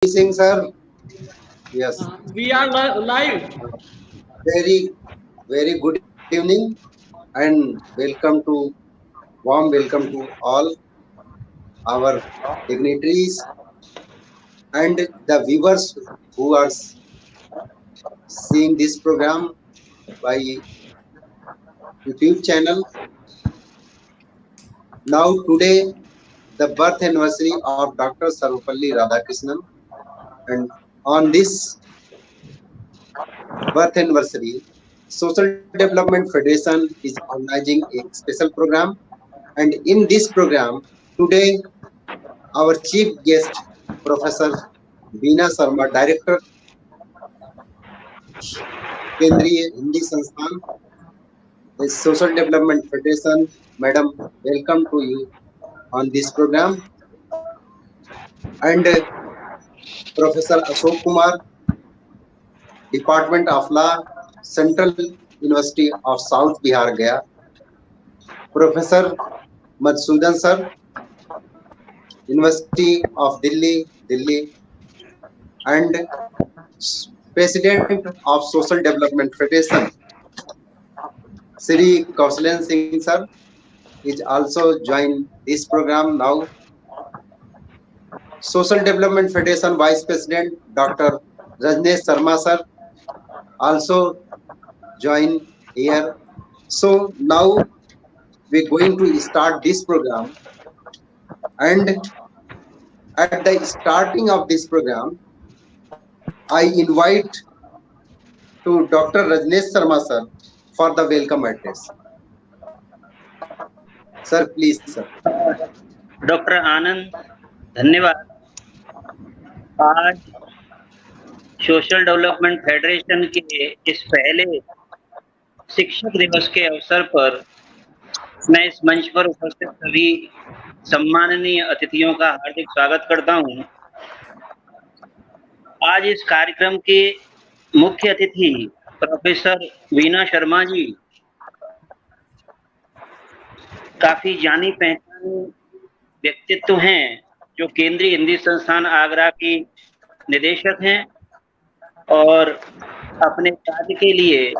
Singh sir, yes, We are live. very, very good evening and warm welcome to all our dignitaries and the viewers who are seeing this program by YouTube channel. Now today, the birth anniversary of Dr. Sarvepalli Radhakrishnan, and on this birth anniversary, Social Development Federation is organizing a special program. And in this program, today our chief guest, Professor BINA Sharma, Director, Kendriya Hindi Sansthan, the Social Development Federation. Madam, welcome to you on this program. And Professor ASHOK Kumar, Department of Law, Central University of South Bihar, Gaya. Professor MADHUSUDHAN Sir, University of Delhi, Delhi. And President of Social Development Federation, Sri Kausalan Singh Sir, is also joined this program now. Social Development Federation Vice President Dr. Rajneesh Sharma Sir also join here. So now we're going to start this program, and at the starting of this program, I invite to Dr. Rajneesh Sharma Sir for the welcome address. Sir, please, sir. Doctor Anand, धन्यवाद। आज social development federation के इस पहले शिक्षक दिवस के अवसर पर मैं इस मंच पर उपस्थित सभी सम्माननीय अतिथियों का हार्दिक स्वागत करता हूं। आज इस कार्यक्रम के मुख्य अतिथि प्रोफेसर बीना शर्मा जी काफी जानी पहचानी व्यक्तित्व हैं, जो केंद्रीय हिंदी संस्थान आगरा की निदेशक हैं और अपने कार्य के लिए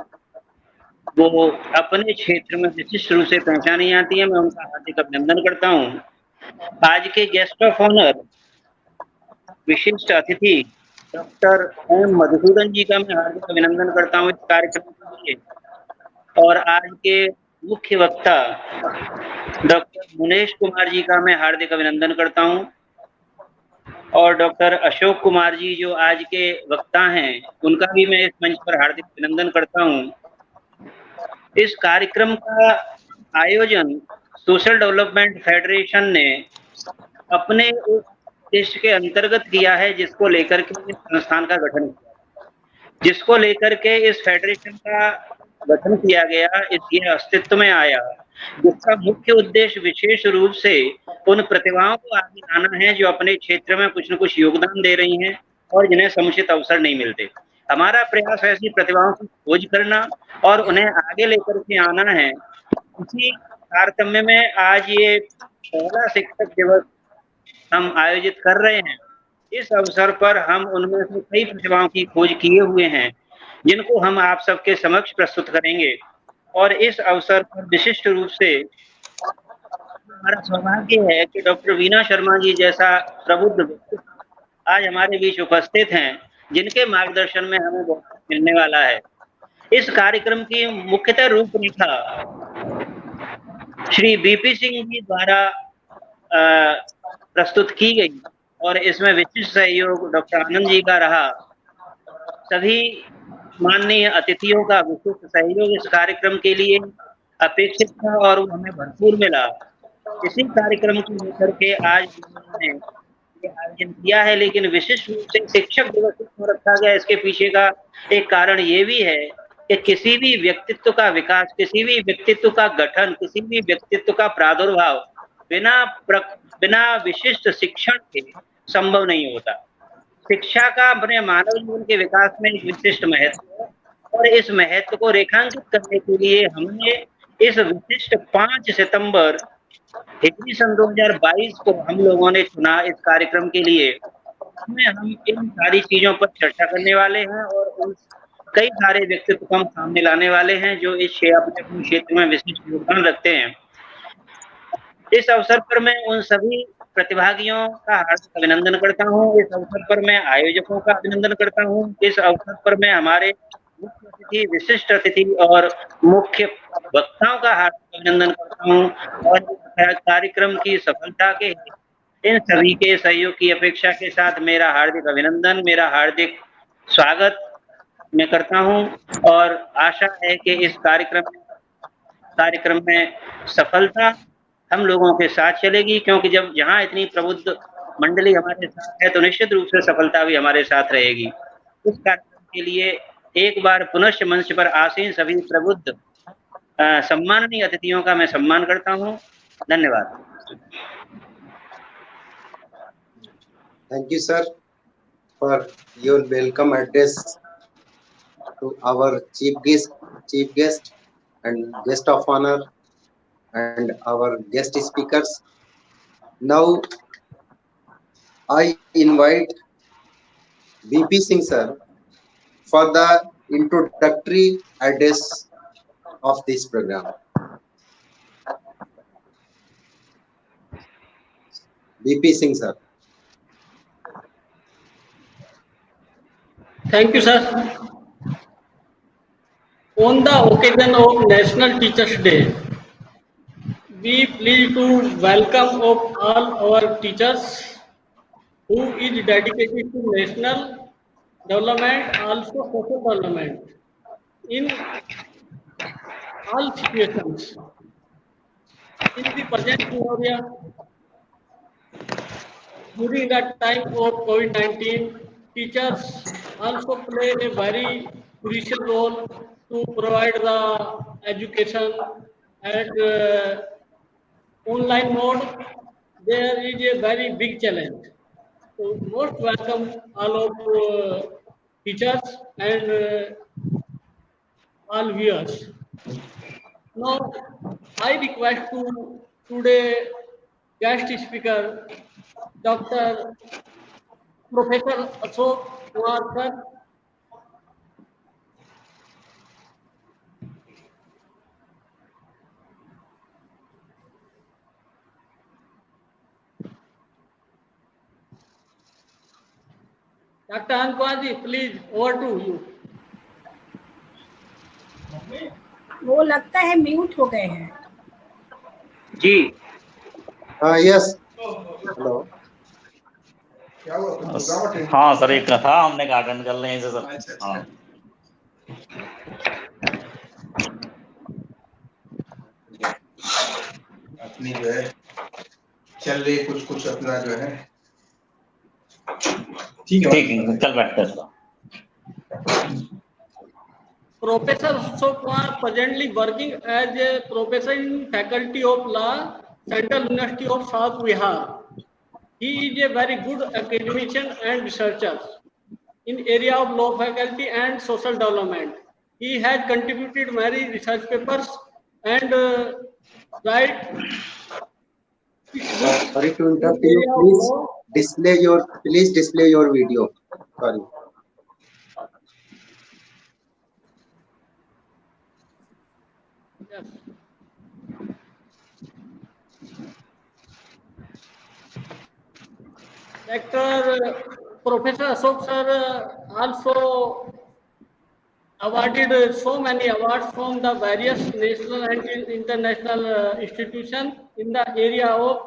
वो अपने क्षेत्र में विशिष्ट रूप से पहचानी जाती है। मैं उनका हार्दिक अभिनंदन करता हूं। आज के गेस्ट ऑफ ऑनर विशिष्ट अतिथि डॉक्टर एम मधुसूदन जी का मैं हार्दिक अभिनंदन करता हूं इस कार्यक्रम के लिए। और आज के मुख्य वक्ता डॉक्टर मुनेश कुमार जी का मैं हार्दिक अभिनंदन करता हूं। और डॉक्टर अशोक कुमार जी जो आज के वक्ता हैं, उनका भी मैं इस मंच पर हार्दिक अभिनंदन करता हूं। इस कार्यक्रम का आयोजन सोशल डेवलपमेंट फेडरेशन ने अपने उद्देश्य के अंतर्गत किया है, जिसको लेकर के इस संस्थान का गठन किया, जिसको लेकर के इस फेडरेशन का गठन किया गया, ये अस्तित्व में आया, जिसका मुख्य उद्देश्य विशेष रूप से उन प्रतिभाओं को आगे लाना है जो अपने क्षेत्र में कुछ न कुछ योगदान दे रही हैं और जिन्हें समुचित अवसर नहीं मिलते। हमारा प्रयास ऐसी प्रतिभाओं की खोज करना और उन्हें आगे लेकर के आना है। इसी तारतम्य में आज ये पहला शिक्षक दिवस हम आयोजित कर रहे हैं। इस अवसर पर हम उनमें से कई प्रतिभाओं की खोज किए हुए हैं, जिनको हम आप सबके समक्ष प्रस्तुत करेंगे। और इस अवसर पर विशिष्ट रूप से हमारा सौभाग्य है कि डॉक्टर बीना शर्मा जी जैसा प्रबुद्ध व्यक्तित्व आज हमारे बीच उपस्थित हैं, जिनके मार्गदर्शन में हमें बहुत मिलने वाला है। इस कार्यक्रम की मुख्यतः रूपरेखा श्री बीपी सिंह जी द्वारा प्रस्तुत की गई और इसमें विशिष्ट सहयोग डॉक्टर आनंद जी का रहा। सभी माननीय अतिथियों का विशिष्ट सहयोग इस कार्यक्रम के लिए अपेक्षित था और हमें भरपूर मिला। इसी कार्यक्रम को लेकर के आज ने आयोजन किया है, लेकिन विशिष्ट रूप से शिक्षक दिवस क्यों रखा गया, इसके पीछे का एक कारण ये भी है कि किसी भी व्यक्तित्व का विकास, किसी भी व्यक्तित्व का गठन, किसी भी व्यक्तित्व का प्रादुर्भाव बिना विशिष्ट शिक्षण के संभव नहीं होता। शिक्षा का अपने मानव जीवन के विकास में एक विशिष्ट महत्व है और इस महत्व को रेखांकित करने के लिए हमने इस विशिष्ट 5 सितंबर हिजरी सन 2022 को हम लोगों ने चुना इस कार्यक्रम के लिए। में हम इन सारी चीजों पर चर्चा करने वाले हैं और उन कई सारे व्यक्तित्व को हम सामने लाने वाले हैं जो इस अपने अपने क्षेत्र में विशिष्ट योगदान रखते हैं। इस अवसर पर मैं उन सभी प्रतिभागियों का हार्दिक अभिनंदन करता हूँ। इस अवसर पर मैं आयोजकों का अभिनंदन करता हूँ। इस अवसर पर मैं हमारे मुख्य अतिथि, विशिष्ट अतिथि और मुख्य वक्ताओं का हार्दिक अभिनंदन करता हूँ और इस कार्यक्रम की सफलता के इन सभी के सहयोग की अपेक्षा के साथ मेरा हार्दिक अभिनंदन, मेरा हार्दिक स्वागत मैं करता हूँ और आशा है कि इस कार्यक्रम में सफलता हम लोगों के साथ चलेगी, क्योंकि जब यहाँ इतनी प्रबुद्ध मंडली हमारे साथ है तो निश्चित रूप से सफलता भी हमारे साथ रहेगी। इस कार्यक्रम के लिए एक बार पुनश्च मंच पर आसीन सभी प्रबुद्ध सम्माननीय अतिथियों का मैं सम्मान करता हूँ। धन्यवाद। Thank you, sir, for your welcome address to our chief guest and guest of honor and our guest speakers. Now, I invite VP Singh sir for the introductory address of this program. VP Singh sir. Thank you, sir. On the occasion of National Teachers' Day, we pleased to welcome of all our teachers who is dedicated to national development, also social development in all situations. In the present scenario, during that time of COVID-19, teachers also play a very crucial role to provide the education at online mode. There is a very big challenge. So most welcome all of teachers and all viewers. Now I request to today guest speaker Dr. Professor Ashok Kumar sir. Dr. Anand Kumar ji, please over to you. वो लगता है mute हो गए हैं जी। Yes. Hello. हाँ sir, एक था हमने कहा अटेंड कर लें इसे सर। हाँ अपनी जो है चल रही कुछ अपना जो है ठीक है चल बैठते हैं। Professor Ashok Kumar presently working as a professor in Faculty of Law, Central University of South Bihar. He is a very good academician and researcher in area of law faculty and social development. He has contributed many research papers and write Sorry to interrupt you. Please display your video. Sorry. Yes. Professor Ashok sir also awarded so many awards from the various national and international institutions in the area of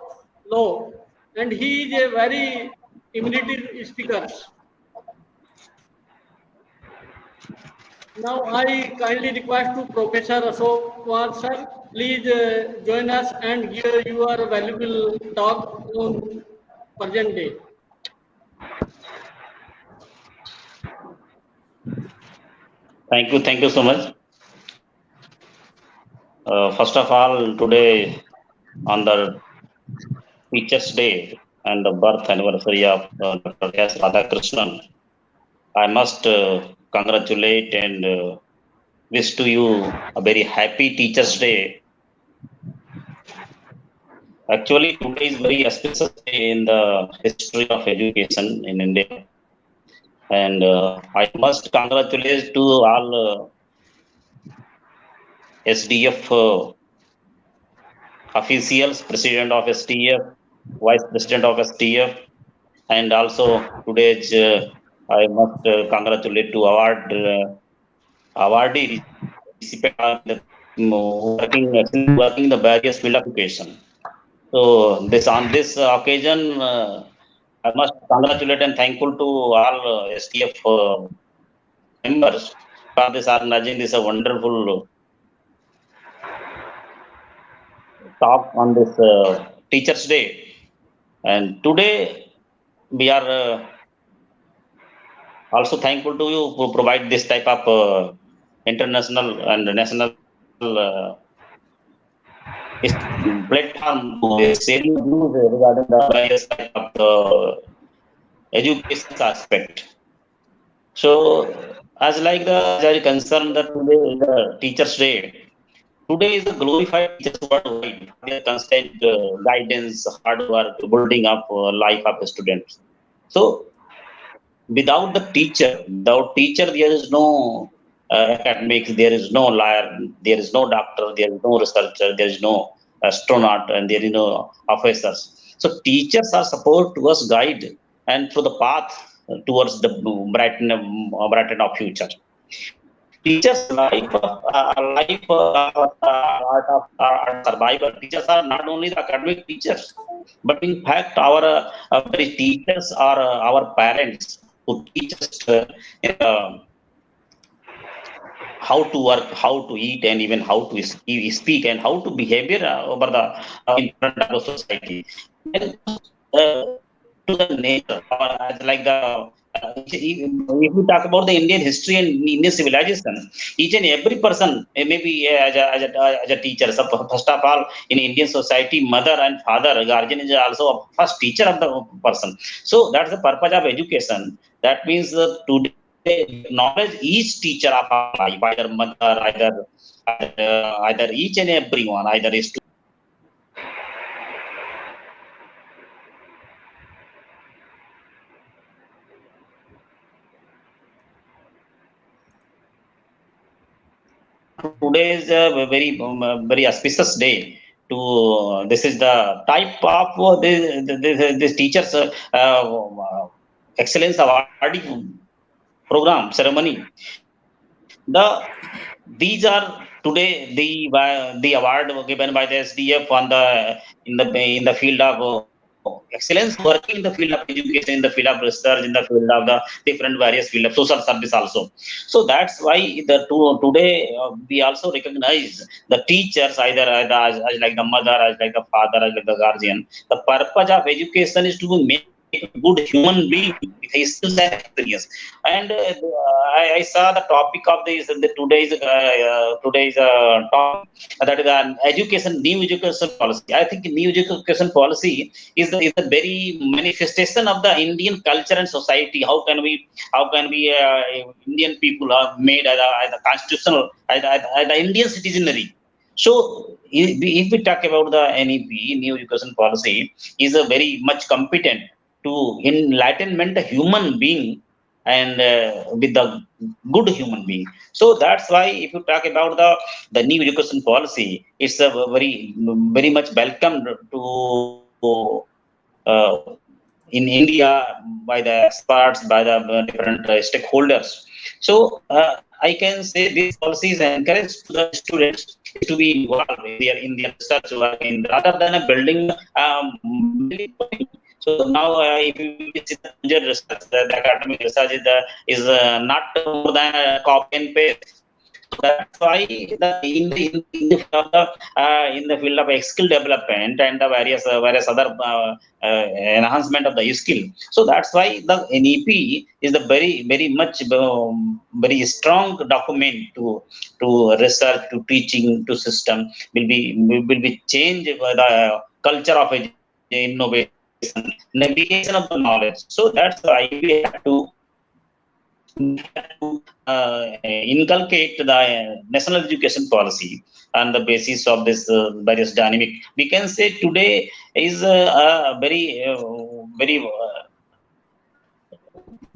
law, and he is a very eminent speaker. Now I kindly request to Professor Ashok Kumar sir, please join us and give your valuable talk on present day. Thank you so much. First of all, today on the Teachers' Day and the birth anniversary of Dr. S. Radhakrishnan, I must congratulate and wish to you a very happy Teachers' Day. Actually, today is very auspicious day in the history of education in India, and I must congratulate to all SDF officials, President of SDF, Vice President of SDF, and also today's I must congratulate to awardee recipient working the various field of education. So this on this occasion, I must congratulate and thankful to all STF members for this organizing this a wonderful talk on this Teachers' Day. And today we are also thankful to you to provide this type of international and national platform to sharing views regarding the various type of education aspect. So, as like as I concerned that today is the Teachers' Day. Today is the glorified teachers worldwide. Their constant guidance, hard work, building up life of the students. So, without the teacher, there is no academics, there is no lawyer, there is no doctor, there is no researcher, there is no astronaut, and there is no officers. So teachers are supposed to us guide and through the path towards the brighten of future. Teachers' art of survival. Teachers are not only the academic teachers, but in fact, our teachers are our parents who teach us how to work, how to eat, and even how to speak and how to behavior over the in front of the society. And, to the nature, like the if we talk about the Indian history and Indian civilization, each and every person, maybe as a teacher. So first of all, in Indian society, mother and father, guardian is also a first teacher of the person. So that's the purpose of education. That means today acknowledge each teacher of our life, either mother, either each and every one, either is to today is a very auspicious day. To this is the type of this teachers excellence award program ceremony. These are today the award given by the SDF on the in the field of excellence working in the field of education, in the field of research, in the field of the different various field of social service also. So that's why today we also recognize the teachers either as like the mother, as like the father, as like the guardian. The purpose of education is to make a good human being with his skills and experience. And I saw the topic of this today's topic, that is an new education policy. I think new education policy is the very manifestation of the Indian culture and society. How can we Indian people are made as a constitutional as the Indian citizenry. So if we talk about the NEP, new education policy, is a very much competent to enlightenment a human being and with the good human being. So that's why if you talk about the new education policy, it's a very much welcomed to in India by the experts, by the different stakeholders. So I can say this policy is encouraged to the students to be involved in their research work rather than a building. So now, if you see the research, the academic research is not more than a copy and paste. So that's why in the field of skill development and the various other enhancement of the skill. So that's why the NEP is the very much very strong document to research, to teaching, to system will be changed by the culture of innovation, navigation of the knowledge. So that's why we have to inculcate the national education policy on the basis of this various dynamic. We can say today is a very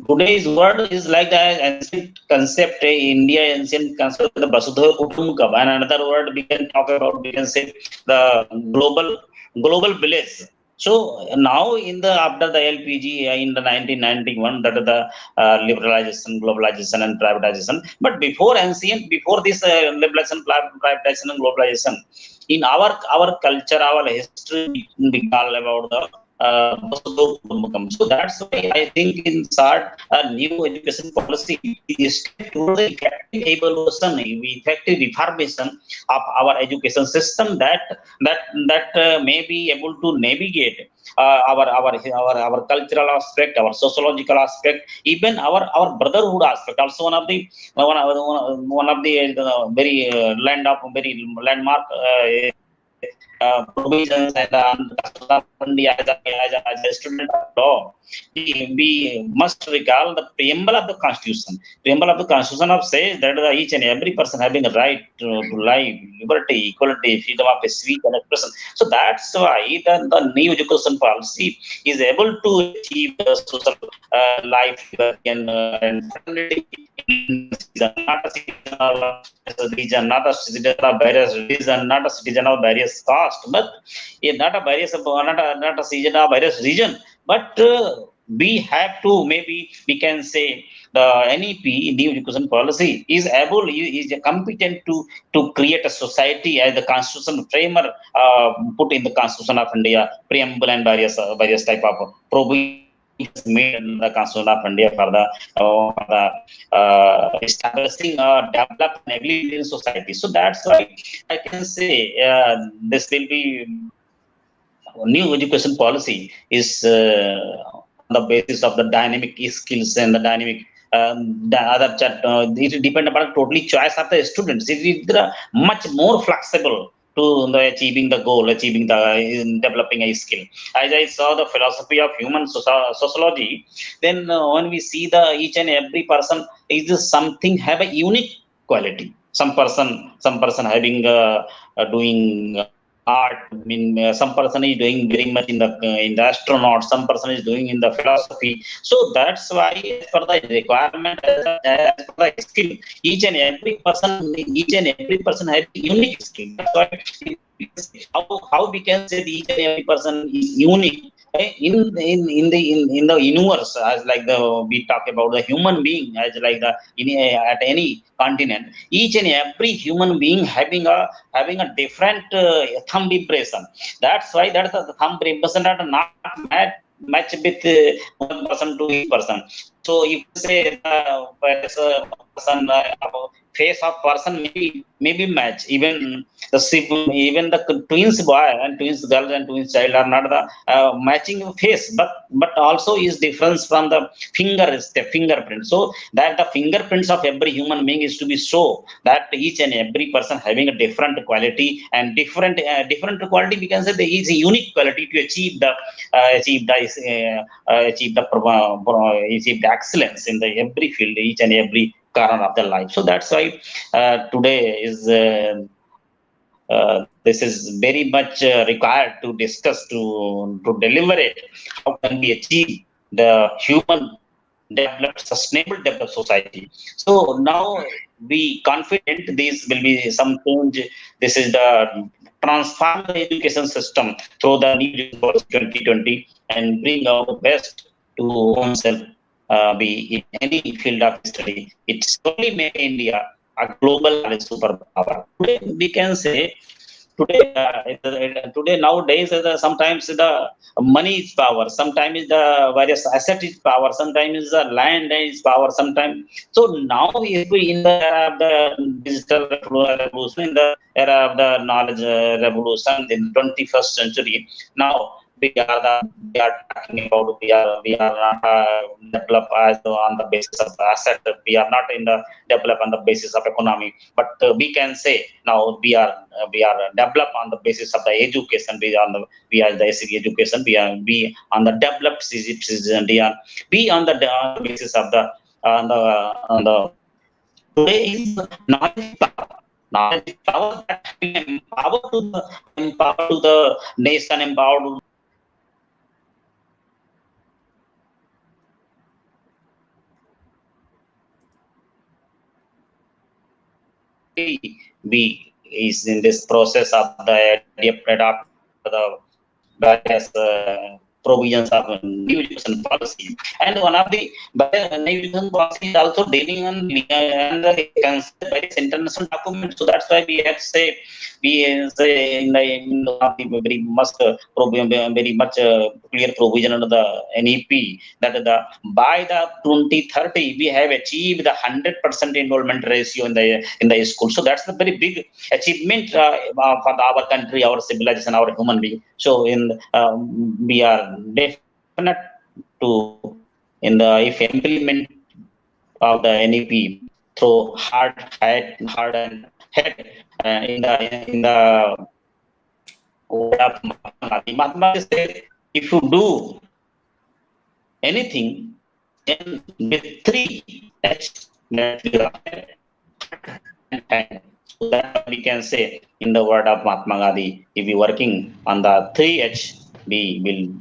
today's word is like the ancient concept, India ancient concept, the Vasudha Kutumbakam, and another word we can talk about, we can say the global village. So now in the after the LPG in the 1991, that is the liberalization, globalization, and privatization. But before this liberalization, privatization, and globalization, in our culture, our history, we call about the so that's why I think in start a new education policy is to the effective evolution, effective reformation of our education system that may be able to navigate our cultural aspect, our sociological aspect, even our brotherhood aspect. Also one of the very landmark provisions and India as a student of law, we must recall the preamble of the Constitution. Preamble of the Constitution of says that each and every person having a right to life, liberty, equality, freedom of speech and expression. So that's why the new education policy is able to achieve the social life and fraternity. Not a citizen of various religion, not a citizen of various caste, but not a citizen of various region. But we have to, maybe we can say the NEP, new education policy, is competent to create a society as the constitution framer put in the Constitution of India, preamble and various type of provisions made in the Constitution of India for the establishing a developed and egalitarian society. So that's why I can say this will be new education policy is on the basis of the dynamic skills and the dynamic the other it depends upon totally choice of the students. It is much more flexible to achieving the goal, developing a skill. As I saw the philosophy of human sociology, then when we see the each and every person is something have a unique quality. Some person having doing art. I mean, some person is doing very much in the astronaut. Some person is doing in the philosophy. So that's why, as per the requirement, as per the skill, each and every person has unique skill. That's why how we can say that each and every person is unique in the universe, as like we talk about the human being, as like at any continent, each and every human being having a different thumb impression. That's why the thumb impression are not match with one person to each person. So if you say person face of person maybe match, even the twins boy and twins girl and twins child are not the matching face, but also is difference from the fingerprint. So that the fingerprints of every human being is to be so that each and every person having a different quality, and different quality, we can say there is a unique quality to achieve the excellence in the every field, each and every corner of their life. So that's why today is this is very much required to discuss, to deliberate how can we achieve the human sustainable developed society. So now we confident this will be some change. This is the transform the education system through the new 2020 and bring our best to oneself. Be in any field of study, it slowly make India a global superpower. Today we can say, today nowadays sometimes the money is power, sometimes the various asset is power, sometimes the land is power, sometimes. So now if we in the era of the digital revolution, in the era of the knowledge revolution in 21st century, now we are talking about we are not developed as on the basis of asset. We are not in the develop on the basis of economy, but we can say now we are developed on the basis of the education. We are the basic education. We on the developed citizen. We on the basis of the the today is knowledge power. Knowledge power that empower to the nation, empower to we is in this process of the adopt the various provisions of new education policy. And one of the new education policy is also dealing on and various international documents. So that's why we have say in one of the very much very much clear provision under the NEP that by the 2030 we have achieved the 100% enrollment ratio in the school. So that's the very big achievement for our country, our civilization, our human being. So we are definite to in the if implement of the NEP through hard and head in the word of Mahatma said, if you do anything then with 3 H, so that we can say in the word of Mahatma Gandhi, if we working on the 3H, we will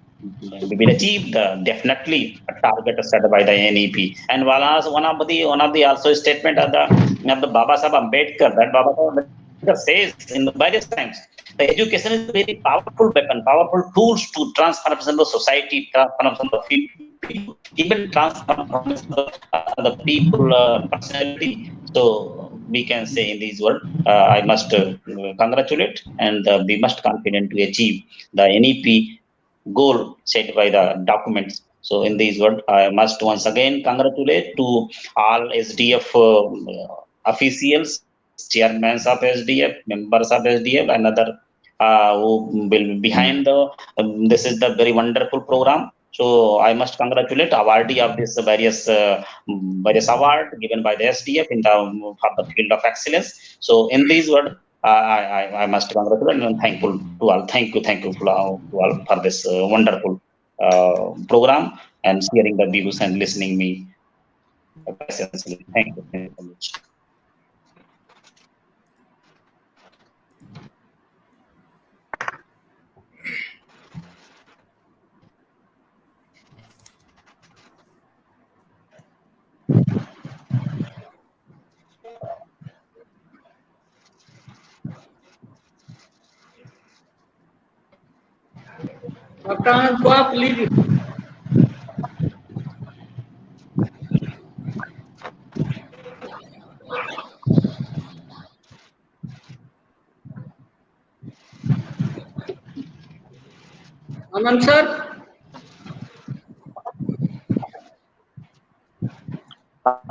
achieve the definitely a target set by the NEP. And one of the also statement of the Baba Sahib Ambedkar, that Baba Sahib Ambedkar says in the various times, the education is a very powerful weapon, powerful tools to transform the society, transform the people, even transform the people personality. So we can say in these words, I must congratulate and be must confident to achieve the NEP goal set by the documents. So in these words, I must once again congratulate to all SDF officials, chairmen of SDF, members of SDF, and other who will be behind the. This is the very wonderful program. So I must congratulate awardee of this various award given by the SDF in the for the field of excellence. So in these words, I must congratulate and thankful to all. Thank you to all for this wonderful program and sharing the views and listening me patiently. Thank you so much. Dr. Anand, please. Anand sir.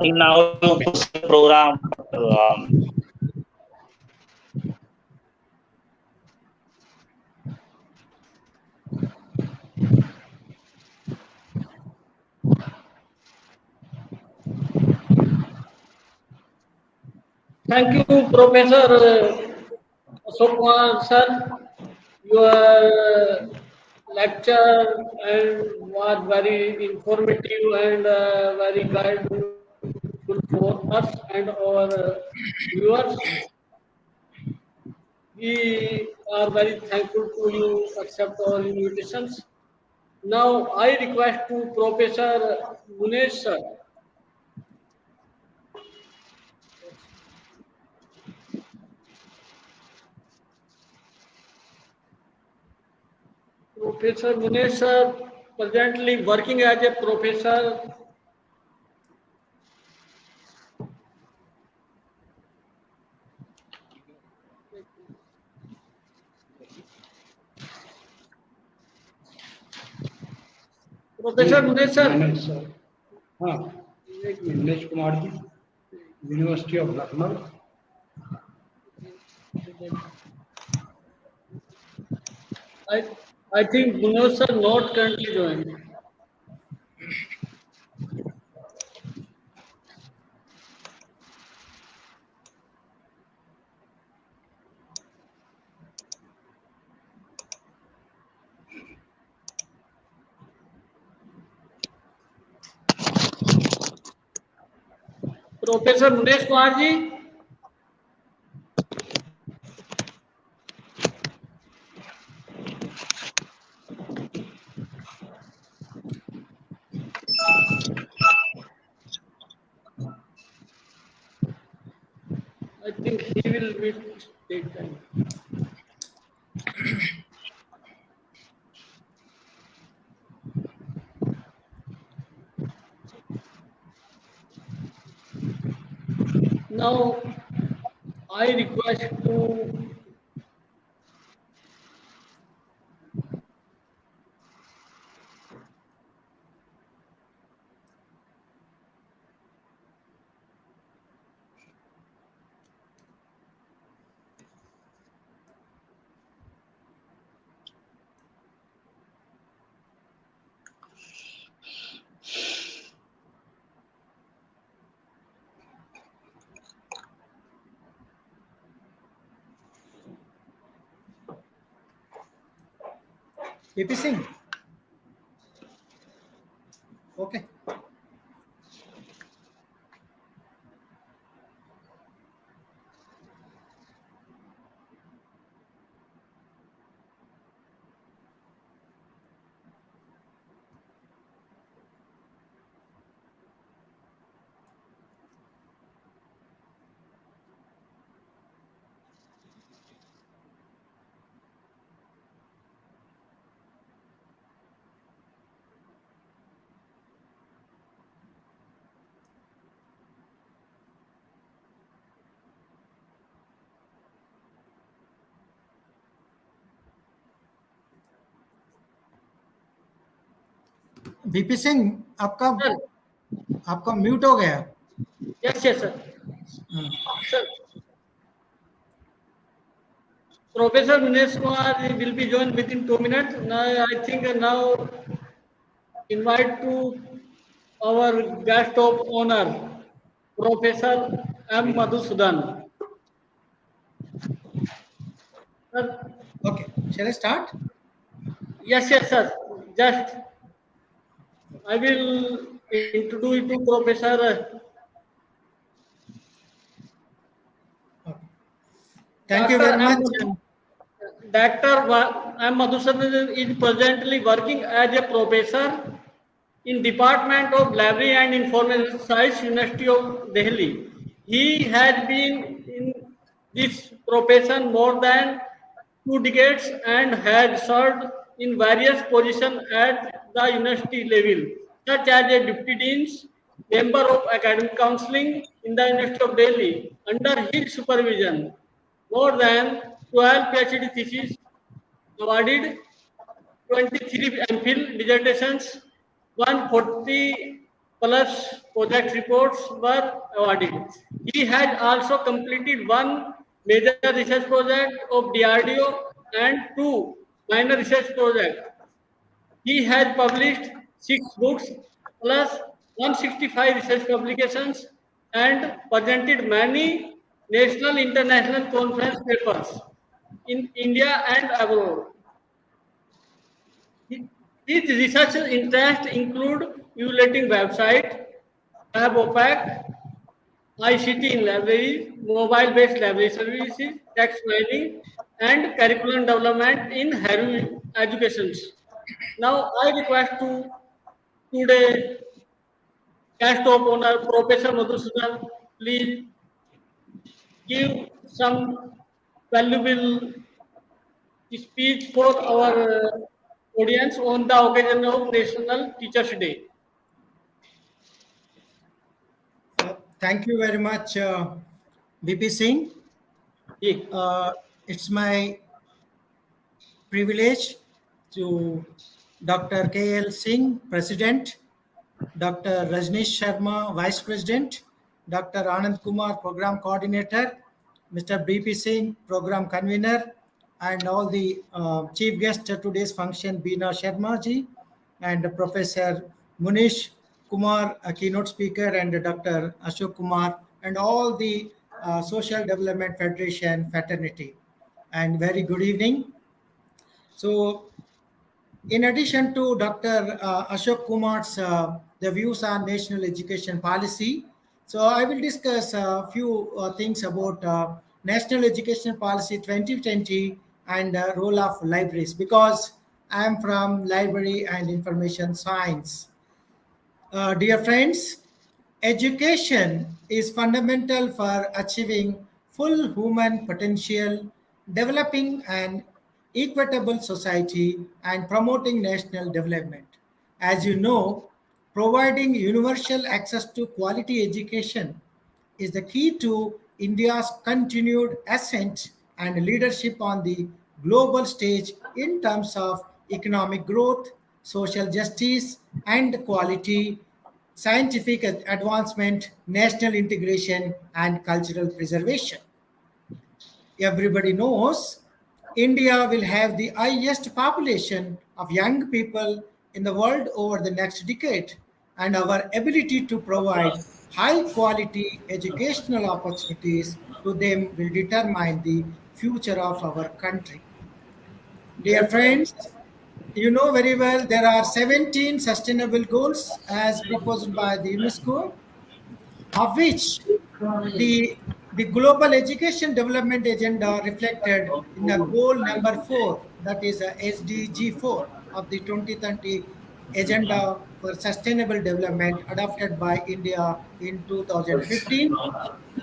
Now program. Thank you, Professor ASHOK sir. Your lecture and was very informative and very guideful for us and our viewers. We are very thankful to you accept our invitations. Now I request to Professor MUNESH sir. Professor MUNESH sir, presently working as a professor Professor MUNESH sir. हाँ, MUNESH Kumar ji, university of Lucknow. I think MUNESH sir not currently joined. Professor Munesh Kumar ji, I think he will take time. Now, I request to VP Singh. Okay. VP Singh आपका mute हो गया. yes, sir. Sir, Professor Munesh Kumar will be joined within 2 minutes. Now, I think now invite to our guest of honor, Professor M. Madhusudhan. Sir, Okay. Shall I start? yes, sir. Just I will introduce to Professor. Okay. Thank you very much. Dr. M. Madhusudhan is presently working as a professor in Department of Library and Information Science, University of Delhi. He has been in this profession more than 2 decades and has served in various positions at the university level, such as a deputy dean, member of academic counseling in the University of Delhi. Under his supervision, more than 12 PhD theses awarded, 23 MPhil dissertations, 140 plus project reports were awarded. He has also completed one major research project of DRDO and 2 minor research projects. He has published 6 books plus 165 research publications and presented many national international conference papers in India and abroad. His research interests include evaluating website, web OPAC, ICT in libraries, mobile-based library services, text mining, and curriculum development in higher education. Now, I request to today guest of honor Professor Madhusudhan, please give some valuable speech for our audience on the occasion of National Teachers Day. Thank you very much, VP Singh. Yeah. It's my privilege to Dr. K.L. Singh, President, Dr. Rajneesh Sharma, Vice President, Dr. Anand Kumar, Program Coordinator, Mr. BP Singh, Program Convener, and all the chief guests at today's function, BINA Sharma ji, and Professor MUNESH, Kumar, a keynote speaker, and Dr. ASHOK Kumar, and all the Social Development Federation fraternity. And very good evening. So, in addition to Dr. Ashok Kumar's the views on national education policy, So I will discuss a few things about National Education Policy 2020 and role of libraries, because I am from Library and Information Science. Dear friends, education is fundamental for achieving full human potential, developing an equitable society, and promoting national development. As you know, providing universal access to quality education is the key to India's continued ascent and leadership on the global stage in terms of economic growth, social justice, and quality, scientific advancement, national integration, and cultural preservation. Everybody knows India will have the highest population of young people in the world over the next decade, and our ability to provide high quality educational opportunities to them will determine the future of our country. Dear friends, you know very well there are 17 sustainable goals as proposed by the UNESCO, of which the global education development agenda reflected in the goal number 4, that is SDG 4 of the 2030 agenda for sustainable development adopted by India in 2015,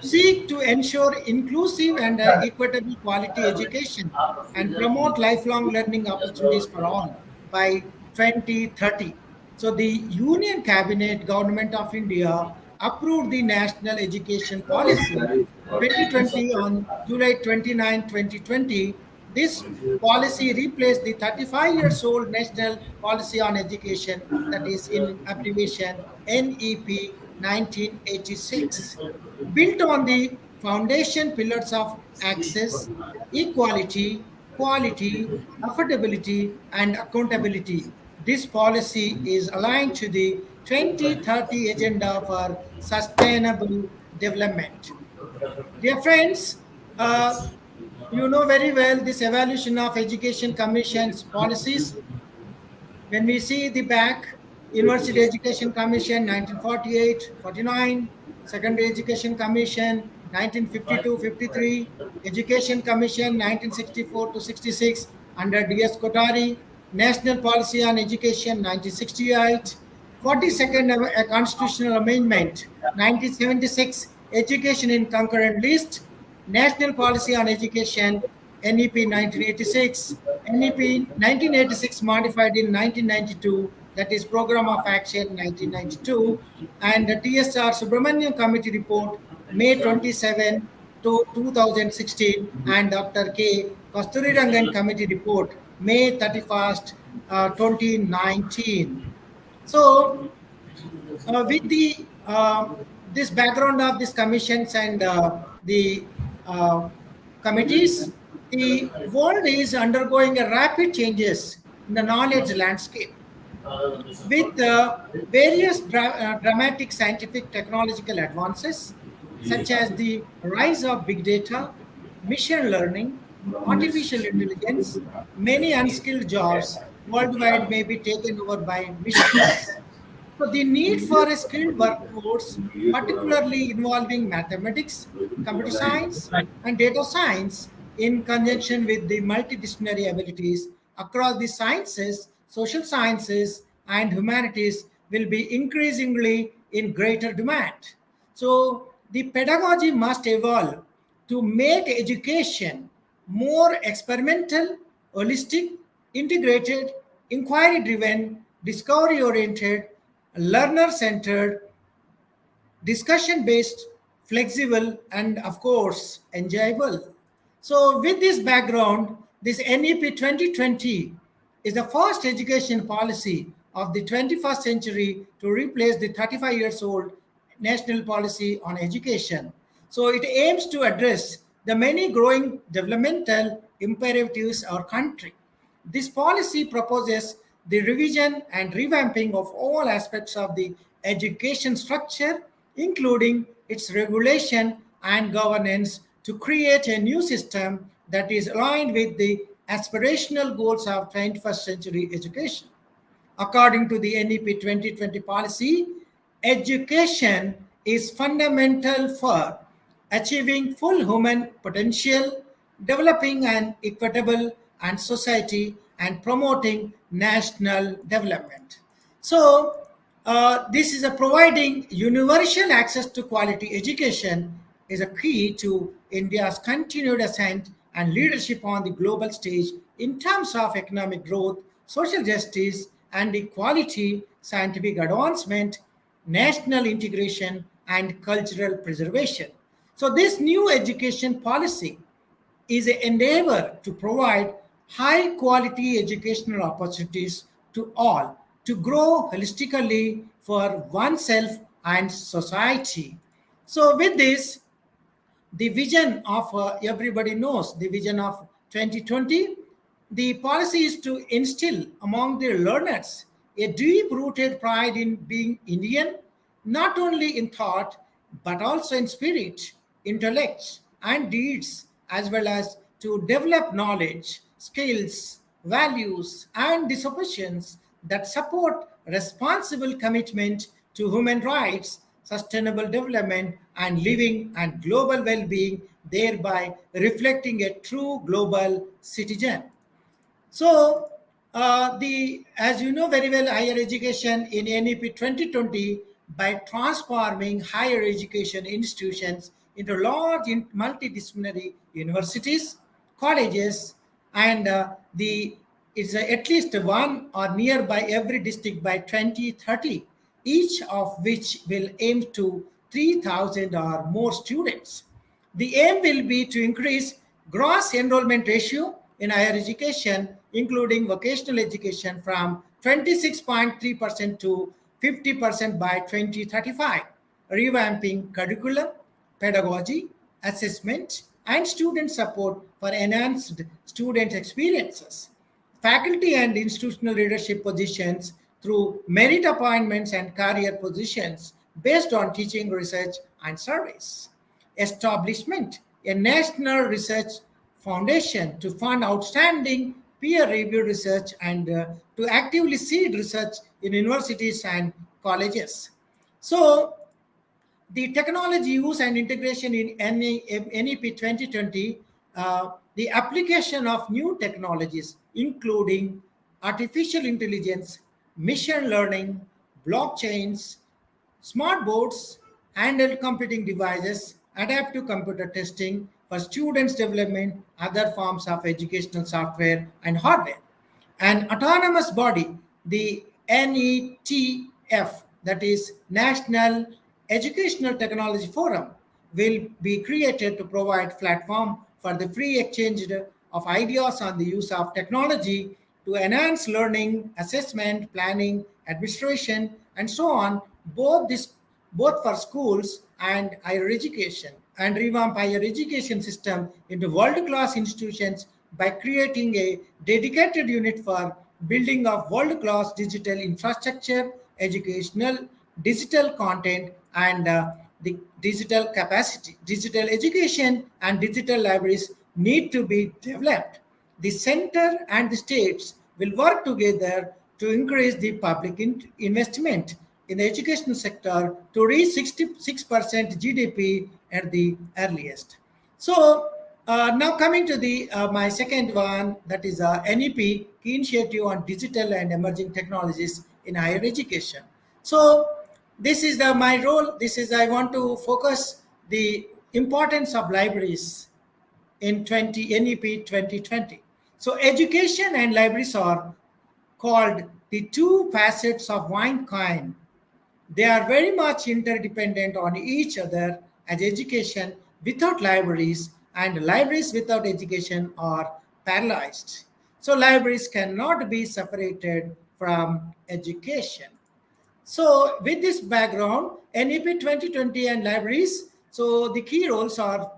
seek to ensure inclusive and equitable quality education and promote lifelong learning opportunities for all by 2030. So the Union Cabinet Government of India approved the National Education Policy 2020 on July 29, 2020. This policy replaced the 35 years old National Policy on Education, that is in abbreviation NEP 1986, built on the foundation pillars of access, equality, quality, affordability, and accountability. This policy is aligned to the 2030 Agenda for Sustainable Development. Dear friends, you know very well this evaluation of Education Commission's policies. When we see the back, University Education Commission 1948-49, Secondary Education Commission 1952-53, Education Commission 1964 to 66 under D.S. Kotari, National Policy on Education 1968, 42nd Constitutional Amendment 1976, Education in Concurrent List, National Policy on Education NEP 1986, NEP 1986 modified in 1992, that is Program of Action 1992, and the TSR Subramanian Committee Report May 27 to 2016, and Dr. K. Kasturirangan Committee Report May 31st, 2019. So, with the this background of these commissions and the committees, the world is undergoing a rapid changes in the knowledge landscape with various dramatic scientific technological advances, such as the rise of big data, machine learning, artificial intelligence. Many unskilled jobs worldwide may be taken over by machines. So the need for a skilled workforce, particularly involving mathematics, computer science, and data science, in conjunction with the multidisciplinary abilities across the sciences, social sciences, and humanities, will be increasingly in greater demand. So the pedagogy must evolve to make education more experimental, holistic, integrated, inquiry-driven, discovery-oriented, learner-centered, discussion-based, flexible, and of course, enjoyable. So with this background, this NEP 2020 is the first education policy of the 21st century to replace the 35 years old National Policy on Education. So it aims to address the many growing developmental imperatives of our country. This policy proposes the revision and revamping of all aspects of the education structure, including its regulation and governance, to create a new system that is aligned with the aspirational goals of 21st century education. According to the NEP 2020 policy, education is fundamental for achieving full human potential, developing an equitable and society, and promoting national development. So, this is a providing universal access to quality education is a key to India's continued ascent and leadership on the global stage in terms of economic growth, social justice, and equality, scientific advancement, national integration, and cultural preservation. So, this new education policy is an endeavor to provide high quality educational opportunities to all to grow holistically for oneself and society. So, with this, the vision of everybody knows the vision of 2020. The policy is to instill among the learners a deep rooted pride in being Indian, not only in thought but also in spirit, intellect, and deeds, as well as to develop knowledge, skills, values, and dispositions that support responsible commitment to human rights, sustainable development, and living and global well-being, thereby reflecting a true global citizen. So, as you know very well, higher education in NEP 2020 by transforming higher education institutions into large multidisciplinary universities, colleges, and the it's at least one or nearby every district by 2030, each of which will aim to 3,000 or more students. The aim will be to increase gross enrollment ratio in higher education, including vocational education, from 26.3% to 50% by 2035, revamping curriculum, pedagogy, assessment, and student support for enhanced student experiences, faculty and institutional leadership positions through merit appointments and career positions based on teaching, research, and service. Establishment a national research foundation to fund outstanding peer-reviewed research and to actively seed research in universities and colleges. So, the technology use and integration in NEP 2020, the application of new technologies, including artificial intelligence, machine learning, blockchains, smart boards, handheld computing devices, adaptive computer testing for students' development, other forms of educational software and hardware. An autonomous body, the NETF, that is National Educational Technology Forum, will be created to provide platform for the free exchange of ideas on the use of technology to enhance learning, assessment, planning, administration, and so on, both for schools and higher education, and revamp higher education system into world-class institutions by creating a dedicated unit for building of world-class digital infrastructure, educational, digital content, and the digital capacity. Digital education and digital libraries need to be developed. The center and the states will work together to increase the public investment in the education sector to reach 66% GDP at the earliest. So now coming to the my second one, that is NEP, Key Initiative on Digital and Emerging Technologies in Higher Education. So this is my role. This is I want to focus the importance of libraries in NEP 2020. So education and libraries are called the two facets of one coin. They are very much interdependent on each other, as education without libraries and libraries without education are paralyzed. So libraries cannot be separated from education. So with this background, NEP 2020 and libraries, so the key roles are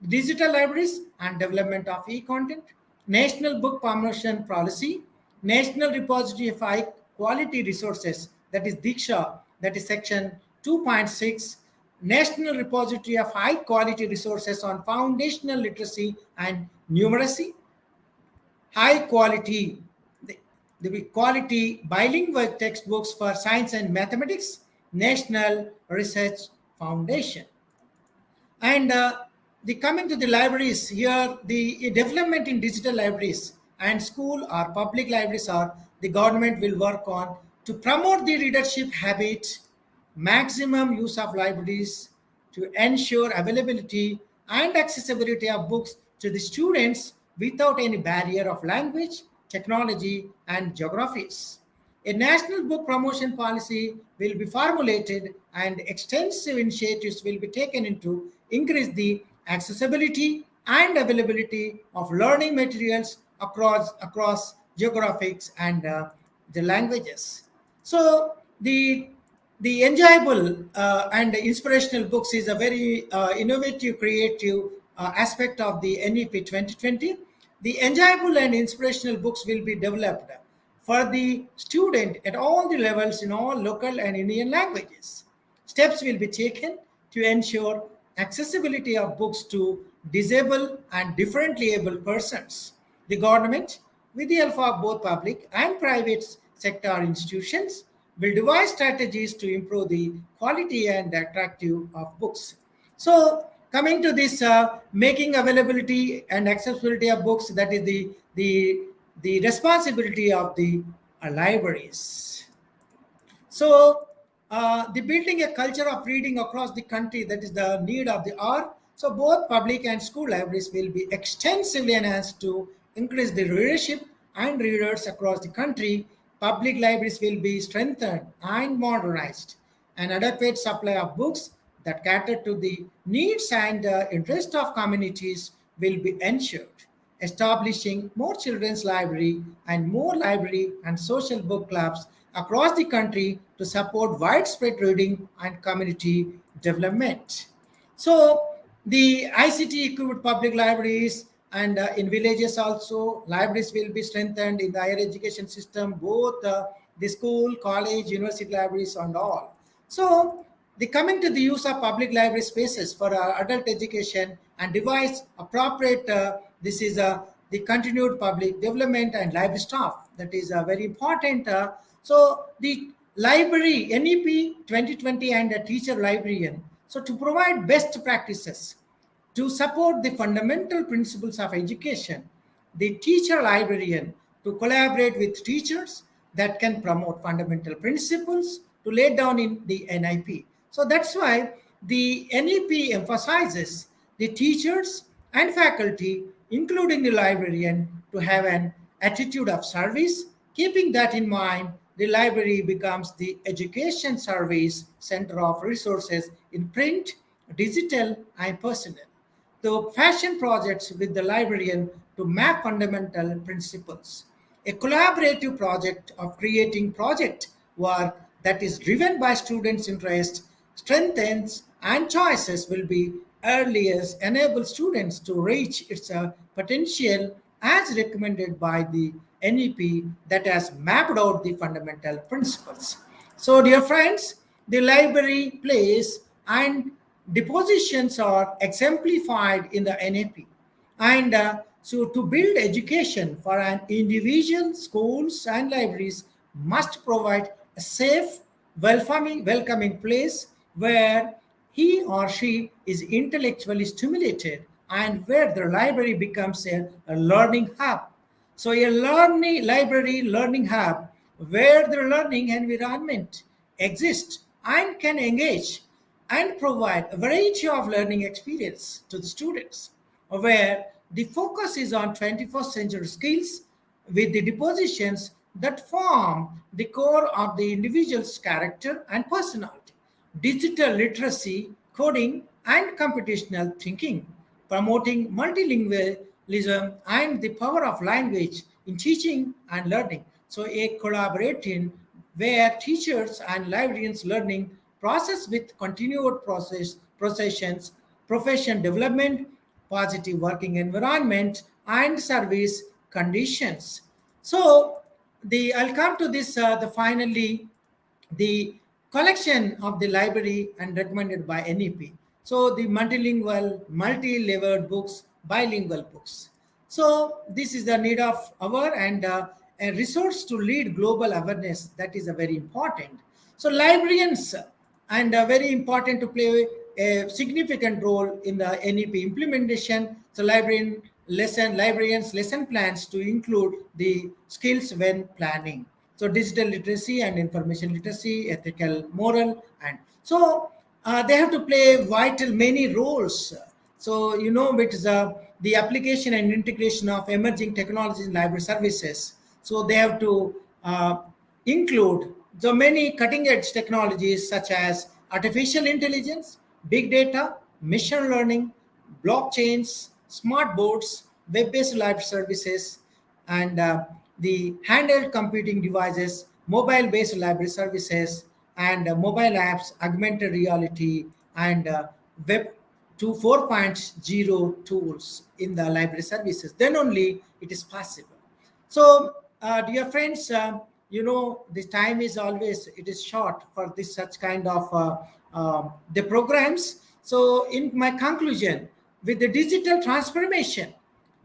digital libraries and development of e-content, national book promotion policy, national repository of high quality resources, that is Diksha, that is section 2.6, national repository of high quality resources on foundational literacy and numeracy, high quality, the quality bilingual textbooks for science and mathematics, national research foundation. And the coming to the libraries here, the development in digital libraries and school or public libraries or the government will work on to promote the readership habit, maximum use of libraries to ensure availability and accessibility of books to the students without any barrier of language, technology, and geographies. A national book promotion policy will be formulated and extensive initiatives will be taken into increase the accessibility and availability of learning materials across geographics and the languages. So the enjoyable and inspirational books is a very innovative, creative aspect of the NEP 2020. The enjoyable and inspirational books will be developed for the student at all the levels in all local and Indian languages. Steps will be taken to ensure accessibility of books to disabled and differently able persons. The government, with the help of both public and private sector institutions, will devise strategies to improve the quality and attractive of books. So coming to this making availability and accessibility of books, that is the responsibility of the libraries. So the building a culture of reading across the country, that is the need of the hour. So both public and school libraries will be extensively enhanced to increase the readership and readers across the country. Public libraries will be strengthened and modernized. An adequate supply of books that cater to the needs and interest of communities will be ensured. Establishing more children's library and more library and social book clubs across the country to support widespread reading and community development. So the ICT equipped public libraries and in villages also, libraries will be strengthened in the higher education system, both the school, college, university libraries and all. So the coming to the use of public library spaces for adult education and devise appropriate, this is the continued public development and library staff. That is very important. So the library, NEP 2020 and a teacher librarian. So to provide best practices, to support the fundamental principles of education, the teacher librarian to collaborate with teachers that can promote fundamental principles to lay down in the NIP. So that's why the NEP emphasizes the teachers and faculty, including the librarian, to have an attitude of service. Keeping that in mind, the library becomes the education service center of resources in print, digital, and personal. The fashion projects with the librarian to map fundamental principles. A collaborative project of creating project work that is driven by students' interest, strengthens, and choices will be earliest enable students to reach its potential as recommended by the NEP that has mapped out the fundamental principles. So, dear friends, the library place and depositions are exemplified in the NAP. And so to build education for an individual, schools and libraries must provide a safe, welcoming place where he or she is intellectually stimulated and where the library becomes a learning hub. So a learning hub where the learning environment exists and can engage and provide a variety of learning experience to the students, where the focus is on 21st century skills with the depositions that form the core of the individual's character and personality. Digital literacy, coding, and computational thinking, promoting multilingualism and the power of language in teaching and learning. So a collaborating where teachers and librarians learning process with continued processions, profession development, positive working environment, and service conditions. So I'll come to this finally the collection of the library and recommended by NEP. So the multilingual, multi-leveled books, bilingual books. So this is the need of our and a resource to lead global awareness. That is a very important. So librarians and very important to play a significant role in the NEP implementation. So librarians lesson plans to include the skills when planning. So digital literacy and information literacy, ethical, moral, and so they have to play vital many roles. So it is the application and integration of emerging technologies in library services. So they have to include the many cutting edge technologies such as artificial intelligence, big data, machine learning, blockchains, smart boards, web-based live services, and the handheld computing devices, mobile-based library services, and mobile apps, augmented reality, and web to 4.0 tools in the library services. Then only it is possible. So, dear friends, the time is always, it is short for this such kind of the programs. So in my conclusion, with the digital transformation,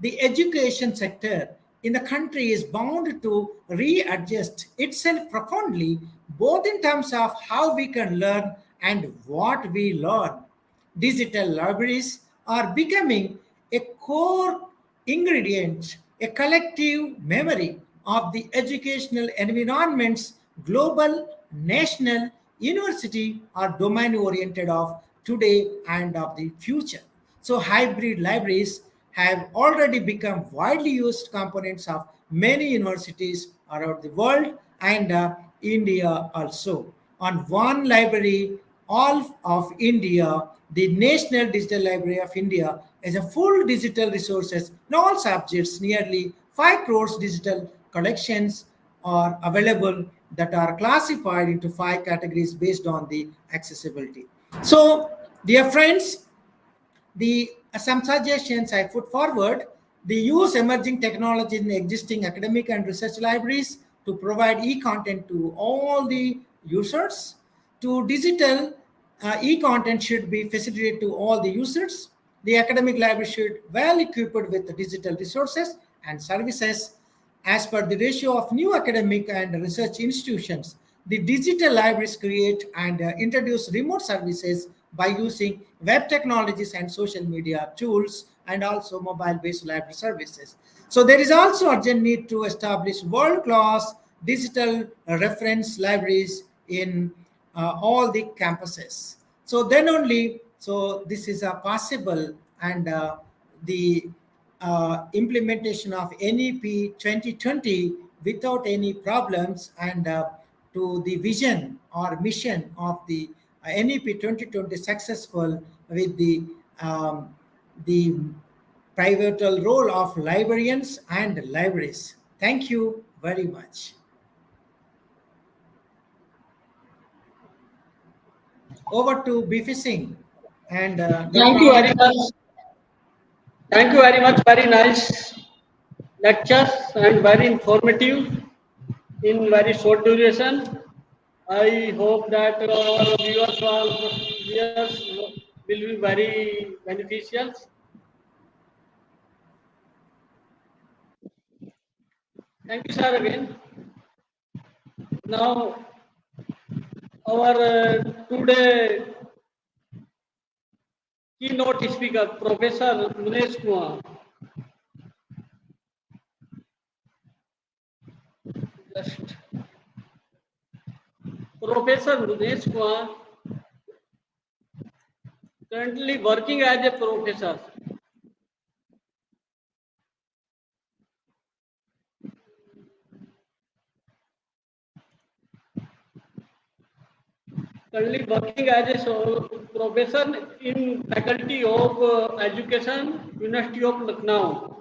the education sector in the country is bound to readjust itself profoundly, both in terms of how we can learn and what we learn. Digital libraries are becoming a core ingredient, a collective memory of the educational environments, global, national, university, or domain oriented of today and of the future. So, hybrid libraries have already become widely used components of many universities around the world and India also. On one library, all of India, the National Digital Library of India has a full digital resources in all subjects. Nearly 5 crores digital collections are available that are classified into 5 categories based on the accessibility. So, dear friends, the some suggestions I put forward: the use emerging technology in existing academic and research libraries to provide e-content to all the users. To digital e-content should be facilitated to all the users. The academic library should well equipped with the digital resources and services as per the ratio of new academic and research institutions. The digital libraries create and introduce remote services by using web technologies and social media tools, and also mobile-based library services. So there is also urgent need to establish world-class digital reference libraries in all the campuses. So then only, so this is a possible, and the implementation of NEP 2020 without any problems, and to the vision or mission of the NEP 2020 successful with the pivotal role of librarians and libraries. Thank you very much. Over to BP Singh and Thank Dr. you very much. Thank you very much. Very nice lectures and very informative in very short duration. I hope that our viewers will be very beneficial. Thank you, sir, again. Now, our today keynote speaker, Professor MUNESH Kumar. Just Professor MUNESH Kumar, currently working as a professor. Currently working as a professor in Faculty of Education, University of Lucknow.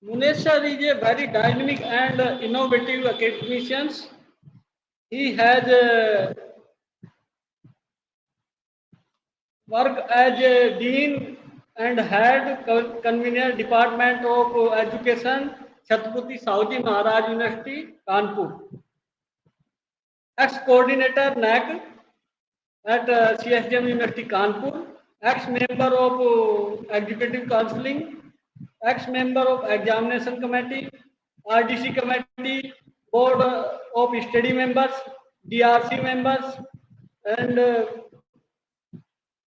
MUNESH is a very dynamic and innovative academician. He has worked as a dean and head convener Department of Education, Chhatrapati Shahuji Maharaj University, Kanpur. Ex-coordinator NAC, at CSDM University Kanpur, ex-member of Executive Counseling, ex-member of Examination Committee, RDC Committee, Board of Study members, DRC members, and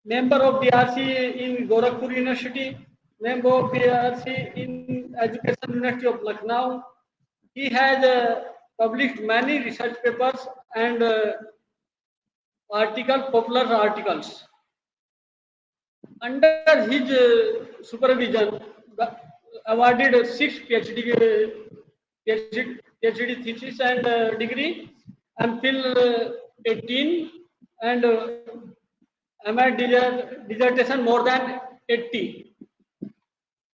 member of DRC in Gorakhpur University, member of DRC in Education University of Lucknow. He has published many research papers and popular articles. Under his supervision, awarded 6 PhD thesis and degree, MPhil 18, and MA dissertation more than 80.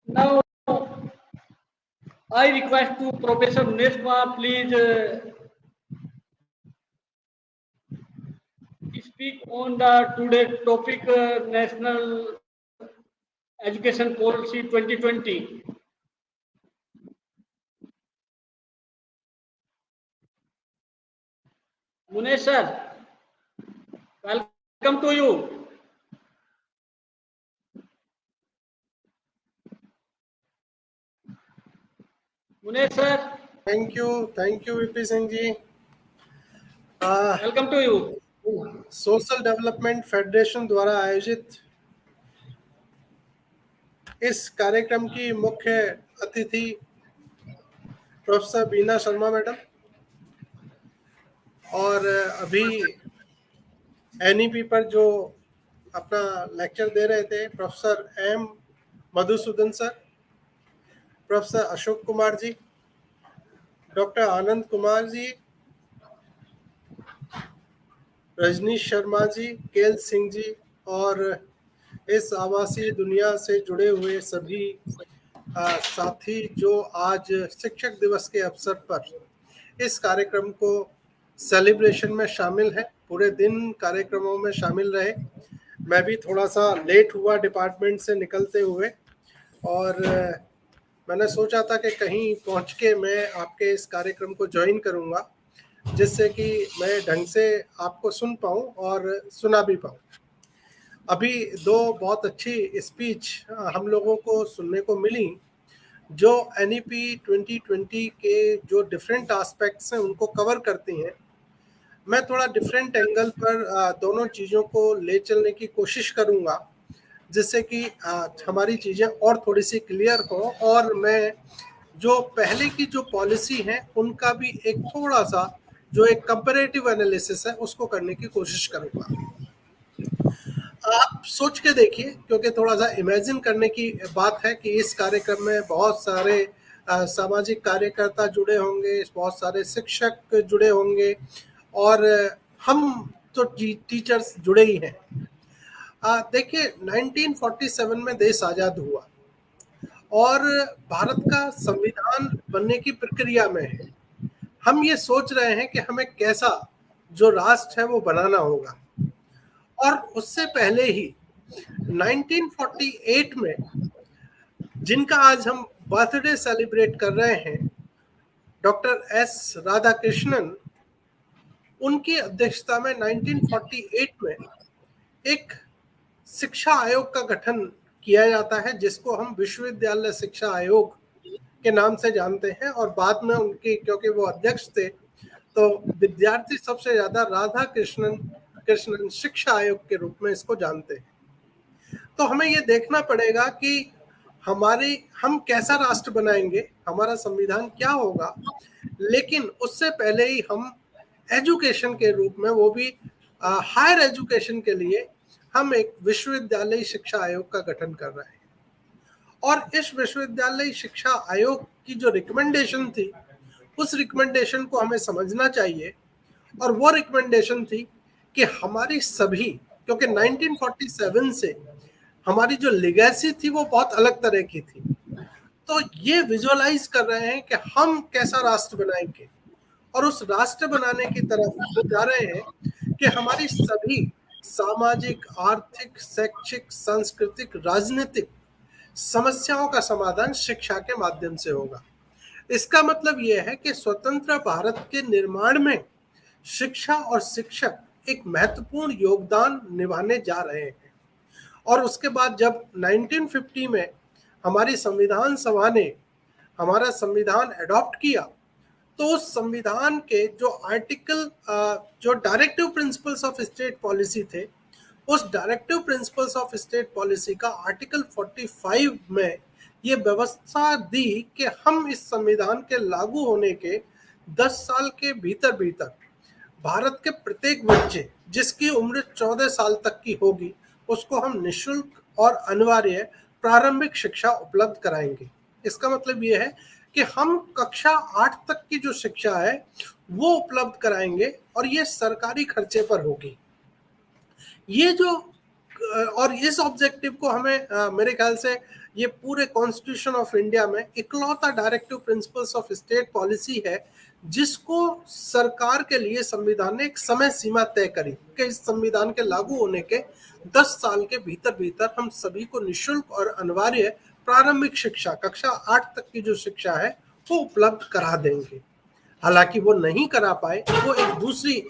Now, I request to Professor MUNESH please speak on the today topic National Education Policy 2020. MUNESH sir, welcome to you. MUNESH sir, thank you VP Singh ji. welcome to you. Social development federation द्वारा आयोजित इस कार्यक्रम की मुख्य अतिथि professor बीना Sharma madam, और अभी NEP पर जो अपना लेक्चर दे रहे थे professor M Madhusudan sir, professor Ashok Kumar ji, doctor Anand Kumar ji, Rajneesh Sharma ji, KL Singh ji, और इस आवासीय दुनिया से जुड़े हुए सभी साथी जो आज शिक्षक दिवस के अवसर पर इस कार्यक्रम को सेलिब्रेशन में शामिल है। पूरे दिन कार्यक्रमों में शामिल रहे। मैं भी थोड़ा सा लेट हुआ डिपार्टमेंट से निकलते हुए, और मैंने सोचा था कि कहीं पहुंच के मैं आपके इस कार्यक्रम को ज्वाइन करूंगा, जिससे कि मैं ढंग से आपको सुन पाऊं और सुना भी पाऊं। अभी 2 बहुत अच्छी स्पीच हम लोगों को सुनने को मिली, जो NEP 2020 के जो डिफरेंट एस्पेक्ट्स हैं उनको कवर करती हैं। मैं थोड़ा डिफरेंट एंगल पर दोनों चीज़ों को ले चलने की कोशिश करूंगा, जिससे कि हमारी चीज़ें और थोड़ी सी क्लियर हो, और मैं जो पहले की जो पॉलिसी है उनका भी एक थोड़ा सा जो एक कंपैरेटिव एनालिसिस है उसको करने की कोशिश करूंगा। आप सोच के देखिए, क्योंकि थोड़ा सा इमेजिन करने की बात है कि इस कार्यक्रम में बहुत सारे सामाजिक कार्यकर्ता जुड़े होंगे, बहुत सारे शिक्षक जुड़े होंगे, और हम तो टीचर्स जुड़े ही हैं। देखिए 1947 में देश आज़ाद हुआ और भारत का संविधान बनने की प्रक्रिया में है। हम ये सोच रहे हैं कि हमें कैसा जो राष्ट्र है वो बनाना होगा, और उससे पहले ही 1948 में जिनका आज हम बर्थडे सेलिब्रेट कर रहे हैं, डॉक्टर S राधाकृष्णन, उनकी अध्यक्षता में 1948 में एक शिक्षा आयोग का गठन किया जाता है, जिसको हम विश्वविद्यालय शिक्षा आयोग के नाम से जानते हैं, और बाद में उनकी, क्योंकि वो अध्यक्ष थे, तो विद्यार्थी सबसे ज्यादा राधाकृष्णन शिक्षा आयोग के रूप में इसको जानते हैं। तो हमें ये देखना पड़ेगा कि हम कैसा राष्ट्र बनाएंगे, हमारा संविधान क्या होगा, लेकिन उससे पहले ही हम एजुकेशन के रूप में, वो भी हायर एजुकेशन के लिए, हम एक विश्वविद्यालय शिक्षा आयोग का गठन कर रहे हैं। और इस विश्वविद्यालय शिक्षा आयोग की जो रिकमेंडेशन थी, उस रिकमेंडेशन को हमें समझना चाहिए, और वो रिकमेंडेशन थी कि हमारी सभी, क्योंकि 1947 से हमारी जो लेगेसी थी वो बहुत अलग तरह की थी, तो ये विजुअलाइज कर रहे हैं कि हम कैसा राष्ट्र बनाएंगे, और उस राष्ट्र बनाने की तरफ वो जा रहे हैं कि हमारी सभी सामाजिक, आर्थिक, शैक्षिक, सांस्कृतिक, राजनीतिक समस्याओं का समाधान शिक्षा के माध्यम से होगा। इसका मतलब यह है कि स्वतंत्र भारत के निर्माण में शिक्षा और शिक्षक एक महत्वपूर्ण योगदान निभाने जा रहे हैं। और उसके बाद जब 1950 में हमारी संविधान सभा ने हमारा संविधान अडॉप्ट किया, तो उस संविधान के जो आर्टिकल जो directive principles of state policy थे, उस directive principles of state policy का आर्टिकल 45 में ये व्यवस्था दी कि हम इस संविधान के लागू होने के 10 साल के भीतर भीतर भारत के प्रत्येक बच्चे जिसकी उम्र 14 साल तक की होगी, उसको हम निःशुल्क और अनिवार्य प्रारंभिक शिक्षा उपलब्ध कराएंगे। इसका मतलब ये है कि हम कक्षा 8 तक की जो शिक्षा है वो उपलब्ध कराएंगे और ये सरकारी खर्चे पर होगी। ये जो और इस ऑब्जेक्टिव को हमें मेरे ख्याल से ये पूरे कॉन्स्टिट्यूशन ऑफ इंडिया में इकलौता directive principles of state policy है जिसको सरकार के लिए संविधान ने एक समय सीमा तय करी कि इस संविधान के लागू होने के 10 साल के भीतर भीतर हम सभी को निःशुल्क और अनिवार्य प्रारंभिक शिक्षा कक्षा 8 तक की जो शिक्षा है वो उपलब्ध करा देंगे। हालांकि वो नहीं करा पाए, वो एक दूसरी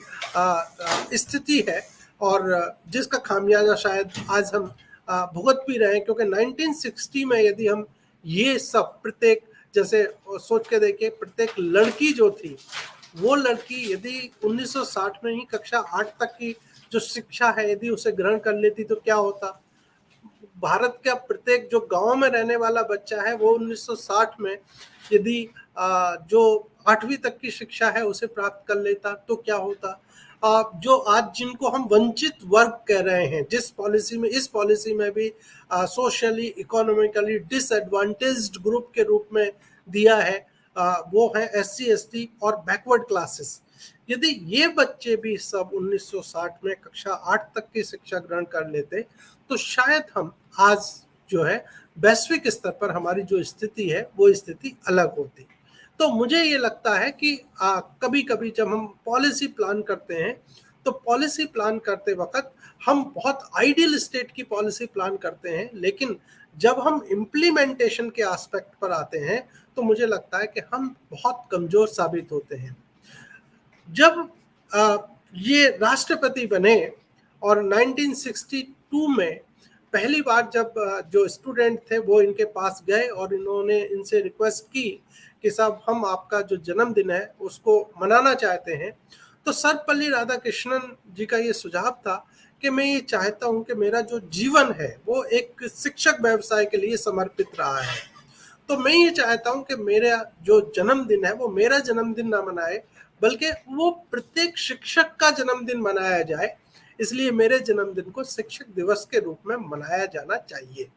स्थिति है और जिसका खामियाजा शायद आज हम भुगत भी रहे हैं, क्योंकि 1960 में यदि हम ये सब प्रत्येक, जैसे सोच के देखिए, प्रत्येक लड़की जो थी वो लड़की यदि 1960 में ही कक्षा 8 तक की जो शिक्षा है यदि उसे ग्रहण कर लेती तो क्या होता। भारत का प्रत्येक जो गांव में रहने वाला बच्चा है वो 1960 में यदि जो 8वीं तक की शिक्षा है उसे प्राप्त कर लेता तो क्या होता। जो आज जिनको हम वंचित वर्ग कह रहे हैं, जिस पॉलिसी में, इस पॉलिसी में भी सोशली इकोनॉमिकली डिसएडवांटेज्ड ग्रुप के रूप में दिया है, वो है SC ST और बैकवर्ड क्लासेस। यदि ये बच्चे भी सब 1960 में कक्षा 8 तक की शिक्षा ग्रहण कर लेते तो शायद हम आज जो है वैश्विक स्तर पर हमारी जो स्थिति है वो स्थिति अलग होती। तो मुझे ये लगता है कि कभी कभी जब हम पॉलिसी प्लान करते हैं तो पॉलिसी प्लान करते वक्त हम बहुत आइडियल स्टेट की पॉलिसी प्लान करते हैं, लेकिन जब हम इम्प्लीमेंटेशन के एस्पेक्ट पर आते हैं तो मुझे लगता है कि हम बहुत कमजोर साबित होते हैं। जब ये राष्ट्रपति बने और 1962 में पहली बार जब जो स्टूडेंट थे वो इनके पास गए और इन्होंने इनसे रिक्वेस्ट की कि साहब हम आपका जो जन्मदिन है उसको मनाना चाहते हैं, तो सर्वपल्ली राधाकृष्णन जी का ये सुझाव था कि मैं ये चाहता हूं कि मेरा जो जीवन है वो एक शिक्षक व्यवसाय के लिए समर्पित रहा है, तो मैं ये चाहता हूं कि मेरा जो जन्मदिन है वो मेरा जन्मदिन ना मनाए बल्कि वो प्रत्येक शिक्षक का जन्मदिन मनाया जाए, इसलिए मेरे जन्मदिन को शिक्षक दिवस के रूप में मनाया जाना चाहिए।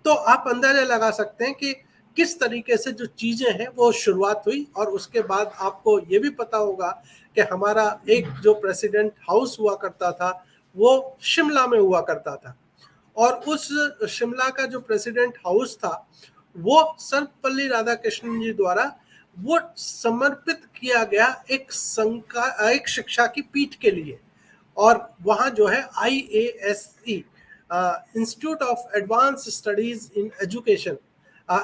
तो आप अंदाजा लगा सकते हैं कि किस तरीके से जो चीजें हैं वो शुरुआत हुई। और उसके बाद आपको ये भी पता होगा कि हमारा एक जो प्रेसिडेंट हाउस हुआ करता था वो शिमला में हुआ करता था, और उस शिमला का जो प्रेसिडेंट हाउस था वो सर्वपल्ली राधाकृष्णन जी द्वारा वो समर्पित किया गया एक शिक्षा की पीठ के लिए। और वहाँ जो है IASE institute of advance studies in education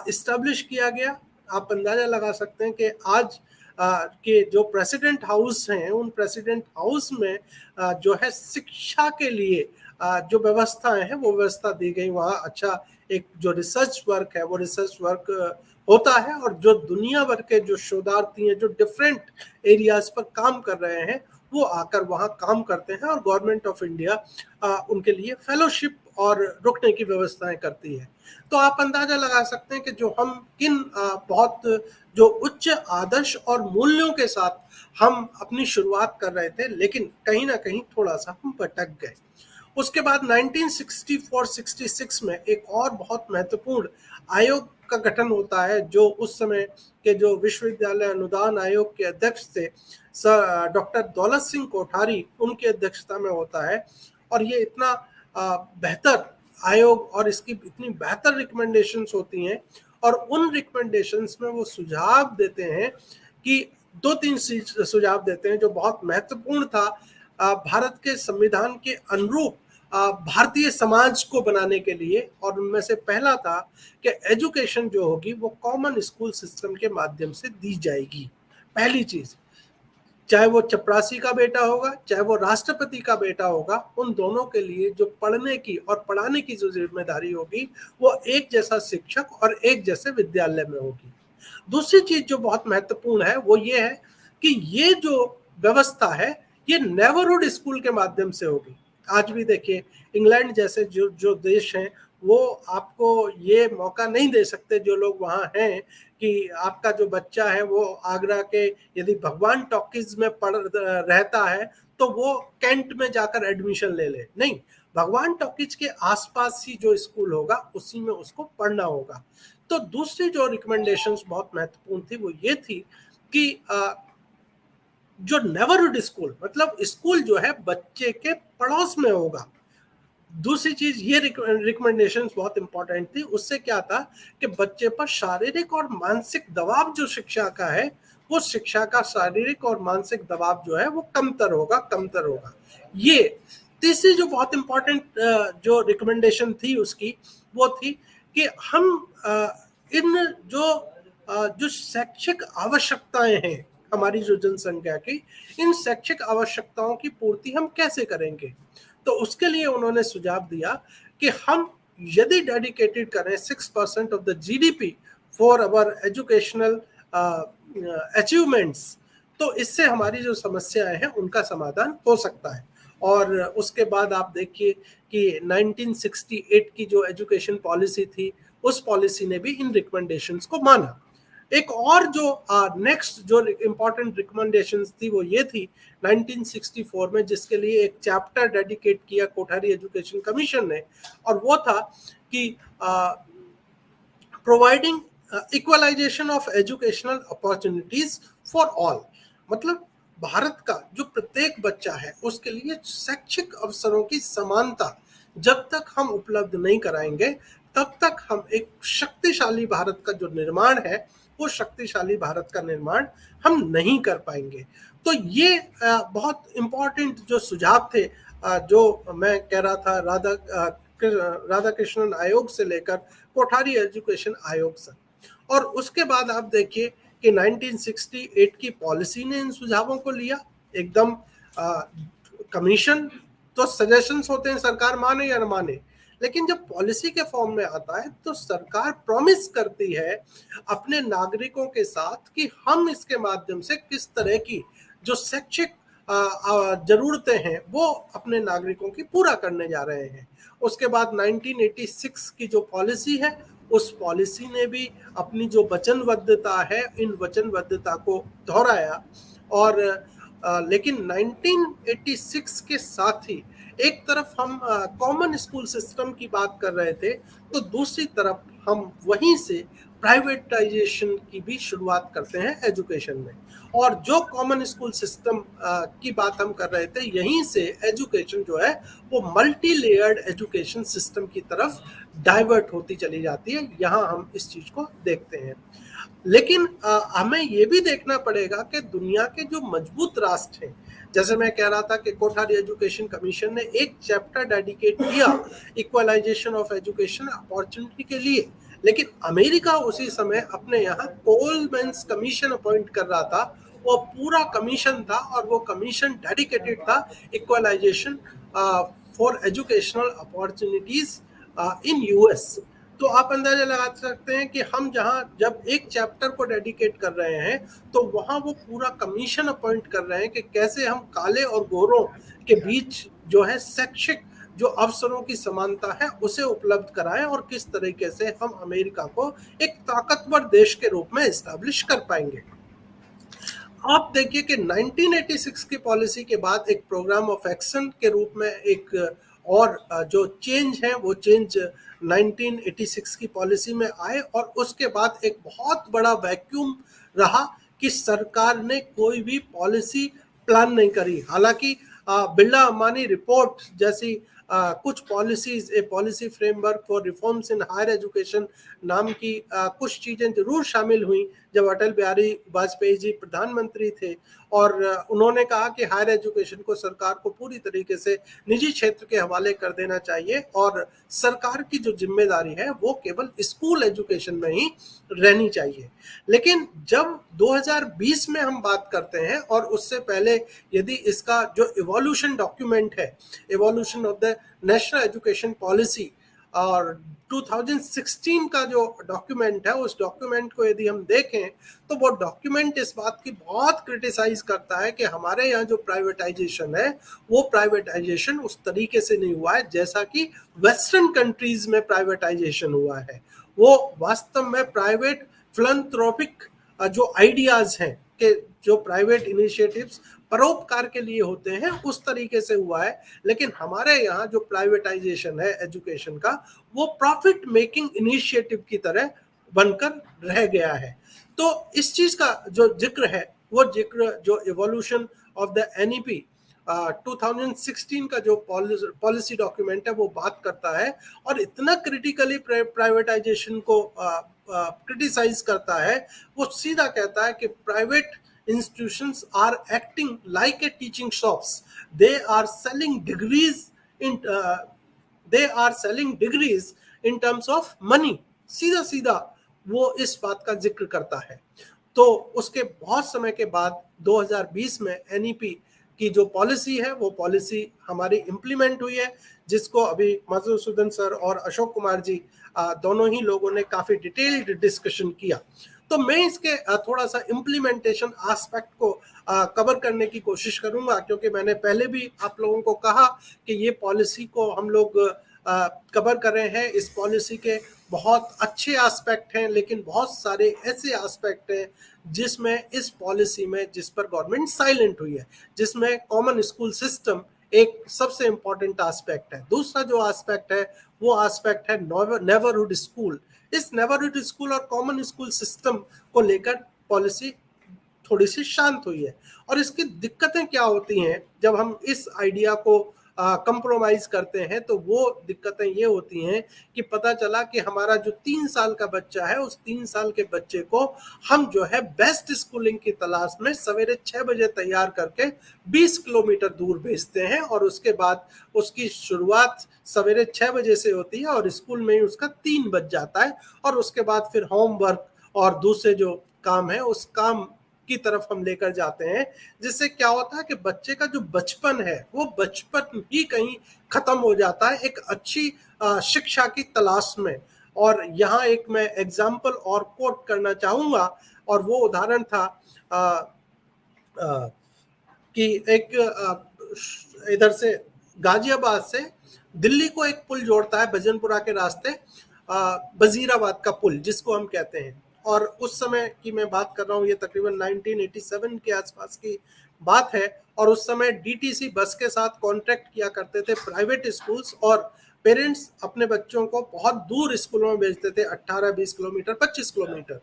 establish किया गया। आप अंदाजा लगा सकते हैं कि आज के जो प्रेसिडेंट हाउस हैं उन प्रेसिडेंट हाउस में जो है शिक्षा के लिए जो व्यवस्थाएं हैं वो व्यवस्था दी गई। वहाँ अच्छा एक जो रिसर्च वर्क है वो रिसर्च वर्क होता है, और जो दुनिया भर के जो शोधार्थी हैं जो डिफरेंट एरियाज पर काम कर रहे हैं वो आकर वहाँ काम करते हैं, और गवर्नमेंट ऑफ इंडिया उनके लिए फेलोशिप और रुकने की व्यवस्थाएं करती है। तो आप अंदाजा लगा सकते हैं कि जो हम किन बहुत जो उच्च आदर्श और मूल्यों के साथ हम अपनी शुरुआत कर रहे थे, लेकिन कहीं ना कहीं थोड़ा सा हम भटक गए। उसके बाद 1964-66 में एक और बहुत महत्वपूर्ण आयोग का गठन होता है, जो उस समय के जो विश्वविद्यालय अनुदान आयोग के अध्यक्ष थे डॉक्टर दौलत सिंह कोठारी, उनकी अध्यक्षता में होता है। और ये इतना बेहतर आयोग और इसकी इतनी बेहतर रिकमेंडेशंस होती हैं, और उन रिकमेंडेशंस में वो सुझाव देते हैं कि 2-3 सुझाव देते हैं जो बहुत महत्वपूर्ण था भारत के संविधान के अनुरूप भारतीय समाज को बनाने के लिए। और उनमें से पहला था कि एजुकेशन जो होगी वो कॉमन स्कूल सिस्टम के माध्यम से दी जाएगी, पहली चीज। चाहे वो चपरासी का बेटा होगा, चाहे वो राष्ट्रपति का बेटा होगा, उन दोनों के लिए जो पढ़ने की और पढ़ाने की जो जिम्मेदारी होगी वो एक जैसा शिक्षक और एक जैसे विद्यालय में होगी। दूसरी चीज जो बहुत महत्वपूर्ण है वो ये है कि ये जो व्यवस्था है ये नेबरहुड स्कूल के माध्यम से होगी। आज भी देखिए इंग्लैंड जैसे जो देश हैं वो आपको ये मौका नहीं दे सकते, जो लोग वहाँ हैं, कि आपका जो बच्चा है वो आगरा के यदि भगवान टॉकीज में पढ़ रहता है तो वो कैंट में जाकर एडमिशन ले ले। नहीं, भगवान टॉकीज के आसपास ही जो स्कूल होगा उसी में उसको पढ़ना होगा। तो दूसरी जो रिकमेंडेशंस बहुत महत्वपूर्ण थी वो ये थी कि जो नेबरहुड स्कूल मतलब स्कूल जो है बच्चे के पड़ोस में होगा। दूसरी चीज ये रिकमेंडेशंस बहुत इंपॉर्टेंट थी, उससे क्या था कि बच्चे पर शारीरिक और मानसिक दबाव जो शिक्षा का है वो शिक्षा का शारीरिक और मानसिक दबाव जो है वो कमतर होगा। ये तीसरी जो बहुत इंपॉर्टेंट जो रिकमेंडेशन थी उसकी वो थी कि हम इन जो शैक्षिक आवश्यकताएं हैं हमारी जो जनसंख्या की, इन शैक्षिक आवश्यकताओं की पूर्ति हम कैसे करेंगे। तो उसके लिए उन्होंने सुझाव दिया कि हम यदि डेडिकेटेड करें 6% of the GDP for our educational achievements, तो इससे हमारी जो समस्याएं हैं उनका समाधान हो सकता है। और उसके बाद आप देखिए कि 1968 की जो एजुकेशन पॉलिसी थी उस पॉलिसी ने भी इन रिकमेंडेशंस को माना। एक और जो नेक्स्ट जो इम्पोर्टेंट रिकमेंडेशंस थी वो ये थी 1964 में, जिसके लिए एक चैप्टर डेडिकेट किया कोठारी एजुकेशन कमीशन ने, और वो था कि providing equalisation of educational opportunities for all. मतलब भारत का जो प्रत्येक बच्चा है उसके लिए शैक्षिक अवसरों की समानता जब तक हम उपलब्ध नहीं कराएंगे तब तक हम एक शक्तिशाली भारत का जो निर्माण है वो शक्तिशाली भारत का निर्माण हम नहीं कर पाएंगे। तो ये बहुत इम्पोर्टेंट जो सुझाव थे जो मैं कह रहा था राधाकृष्णन आयोग से लेकर कोठारी एजुकेशन आयोग से। और उसके बाद आप देखिए कि 1968 की पॉलिसी ने इन सुझावों को लिया एकदम। कमीशन तो सजेशंस होते हैं, सरकार माने या न माने, लेकिन जब पॉलिसी के फॉर्म में आता है तो सरकार प्रॉमिस करती है अपने नागरिकों के साथ कि हम इसके माध्यम से किस तरह की जो शैक्षिक जरूरतें हैं वो अपने नागरिकों की पूरा करने जा रहे हैं। उसके बाद 1986 की जो पॉलिसी है उस पॉलिसी ने भी अपनी जो वचनबद्धता है इन वचनबद्धता को दोहराया। और लेकिन 1986 के साथ ही एक तरफ हम कॉमन स्कूल सिस्टम की बात कर रहे थे तो दूसरी तरफ हम वहीं से प्राइवेटाइजेशन की भी शुरुआत करते हैं एजुकेशन में। और जो कॉमन स्कूल सिस्टम की बात हम कर रहे थे यहीं से एजुकेशन जो है वो मल्टी लेयर्ड एजुकेशन सिस्टम की तरफ डाइवर्ट होती चली जाती है। यहाँ हम इस चीज को देखते हैं। लेकिन हमें ये भी देखना पड़ेगा कि दुनिया के जो मजबूत राष्ट्र हैं, जैसे मैं कह रहा था कि कोठारी एजुकेशन कमीशन ने एक चैप्टर डेडिकेट किया इक्वलाइजेशन ऑफ एजुकेशन अपॉर्चुनिटी के लिए, लेकिन अमेरिका उसी समय अपने यहाँ कोलमैन्स कमीशन अपॉइंट कर रहा था। वो पूरा कमीशन था और वो कमीशन डेडिकेटेड था equalisation for educational opportunities in US. तो आप अंदाजा लगा सकते हैं कि हम जहां जब एक चैप्टर को डेडिकेट कर रहे हैं तो वहां वो पूरा कमीशन अपॉइंट कर रहे हैं कि कैसे हम काले और गोरों के बीच जो है शैक्षिक जो अवसरों की समानता है उसे उपलब्ध कराएं और किस तरीके से हम अमेरिका को एक ताकतवर देश के रूप में एस्टैब्लिश कर पाएंगे। आप देखिए कि 1986 की पॉलिसी के बाद एक प्रोग्राम ऑफ एक्शन के रूप में एक और जो चेंज है वो चेंज 1986 की पॉलिसी में आए और उसके बाद एक बहुत बड़ा वैक्यूम रहा कि सरकार ने कोई भी पॉलिसी प्लान नहीं करी। हालांकि बिरला अंबानी रिपोर्ट जैसी कुछ policies, a policy framework for reforms in higher education नाम की कुछ चीजें जरूर शामिल हुई जब अटल बिहारी वाजपेयी जी प्रधानमंत्री थे और उन्होंने कहा कि हायर एजुकेशन को सरकार को पूरी तरीके से निजी क्षेत्र के हवाले कर देना चाहिए और सरकार की जो जिम्मेदारी है वो केवल स्कूल एजुकेशन में ही रहनी चाहिए। लेकिन जब 2020 में हम बात करते हैं और उससे पहले यदि इसका जो इवोल्यूशन डॉक्यूमेंट है, evolution of the national education policy, और 2016 का जो डॉक्यूमेंट है, उस डॉक्यूमेंट को यदि हम देखें तो वो डॉक्यूमेंट इस बात की बहुत क्रिटिसाइज करता है कि हमारे यहाँ जो प्राइवेटाइजेशन है वो प्राइवेटाइजेशन उस तरीके से नहीं हुआ है जैसा कि वेस्टर्न कंट्रीज में प्राइवेटाइजेशन हुआ है। वो वास्तव में प्राइवेट फिलैंथ्रोपिक जो आइडियाज हैं कि जो प्राइवेट इनिशिएटिव्स परोपकार के लिए होते हैं उस तरीके से हुआ है। लेकिन हमारे यहाँ जो प्राइवेटाइजेशन है एजुकेशन का वो प्रॉफिट मेकिंग इनिशिएटिव की तरह बनकर रह गया है। तो इस चीज का जो जिक्र है वो जिक्र जो इवोल्यूशन ऑफ द एनईपी 2016 का जो पॉलिसी डॉक्यूमेंट है वो बात करता है और इतना क्रिटिकली प्राइवेटाइजेशन को क्रिटिसाइज करता है। वो सीधा कहता है कि private institutions are acting like a teaching shops. They are selling degrees in terms of money. सीधा सीधा वो इस बात का जिक्र करता है। तो उसके बहुत समय के बाद 2020 में एनईपी की जो पॉलिसी है वो पॉलिसी हमारी इम्प्लीमेंट हुई है, जिसको अभी मधुसूदन सर और अशोक कुमार जी दोनों ही लोगों ने काफी डिटेल्ड डिस्कशन किया। तो मैं इसके थोड़ा सा इम्प्लीमेंटेशन एस्पेक्ट को कवर करने की कोशिश करूंगा, क्योंकि मैंने पहले भी आप लोगों को कहा कि ये पॉलिसी को हम लोग कवर कर रहे हैं। इस पॉलिसी के बहुत अच्छे एस्पेक्ट हैं, लेकिन बहुत सारे ऐसे एस्पेक्ट हैं जिसमें इस पॉलिसी में जिस पर गवर्नमेंट साइलेंट हुई है, जिसमें कॉमन स्कूल सिस्टम एक सबसे इम्पॉर्टेंट एस्पेक्ट है। दूसरा जो एस्पेक्ट है वो एस्पेक्ट है नेबरहुड स्कूल। इस नेबरहुड स्कूल और कॉमन स्कूल सिस्टम को लेकर पॉलिसी थोड़ी सी शांत हुई है। और इसकी दिक्कतें क्या होती हैं जब हम इस आइडिया को कंप्रोमाइज करते हैं, तो वो दिक्कतें ये होती हैं कि पता चला कि हमारा जो 3 साल का बच्चा है उस 3 साल के बच्चे को हम जो है बेस्ट स्कूलिंग की तलाश में सवेरे 6 बजे तैयार करके 20 किलोमीटर दूर भेजते हैं और उसके बाद उसकी शुरुआत सवेरे 6 बजे से होती है और स्कूल में ही उसका 3 बज जाता है। और उसके बाद फिर होमवर्क और दूसरे जो काम है उस काम की तरफ हम लेकर जाते हैं, जिससे क्या होता है कि बच्चे का जो बचपन है वो बचपन ही कहीं खत्म हो जाता है एक अच्छी शिक्षा की तलाश में। और यहाँ एक मैं एग्जाम्पल और कोट करना चाहूँगा, और वो उदाहरण था कि एक इधर से गाजियाबाद से दिल्ली को एक पुल जोड़ता है भजनपुरा के रास्ते, वजीराबाद का पुल जिसको हम कहते हैं। और उस समय की मैं बात कर रहा हूँ, ये तकरीबन 1987 के आसपास की बात है। और उस समय डीटीसी बस के साथ कॉन्ट्रैक्ट किया करते थे प्राइवेट स्कूल्स, और पेरेंट्स अपने बच्चों को बहुत दूर स्कूलों में भेजते थे, 18-20 किलोमीटर 25 किलोमीटर।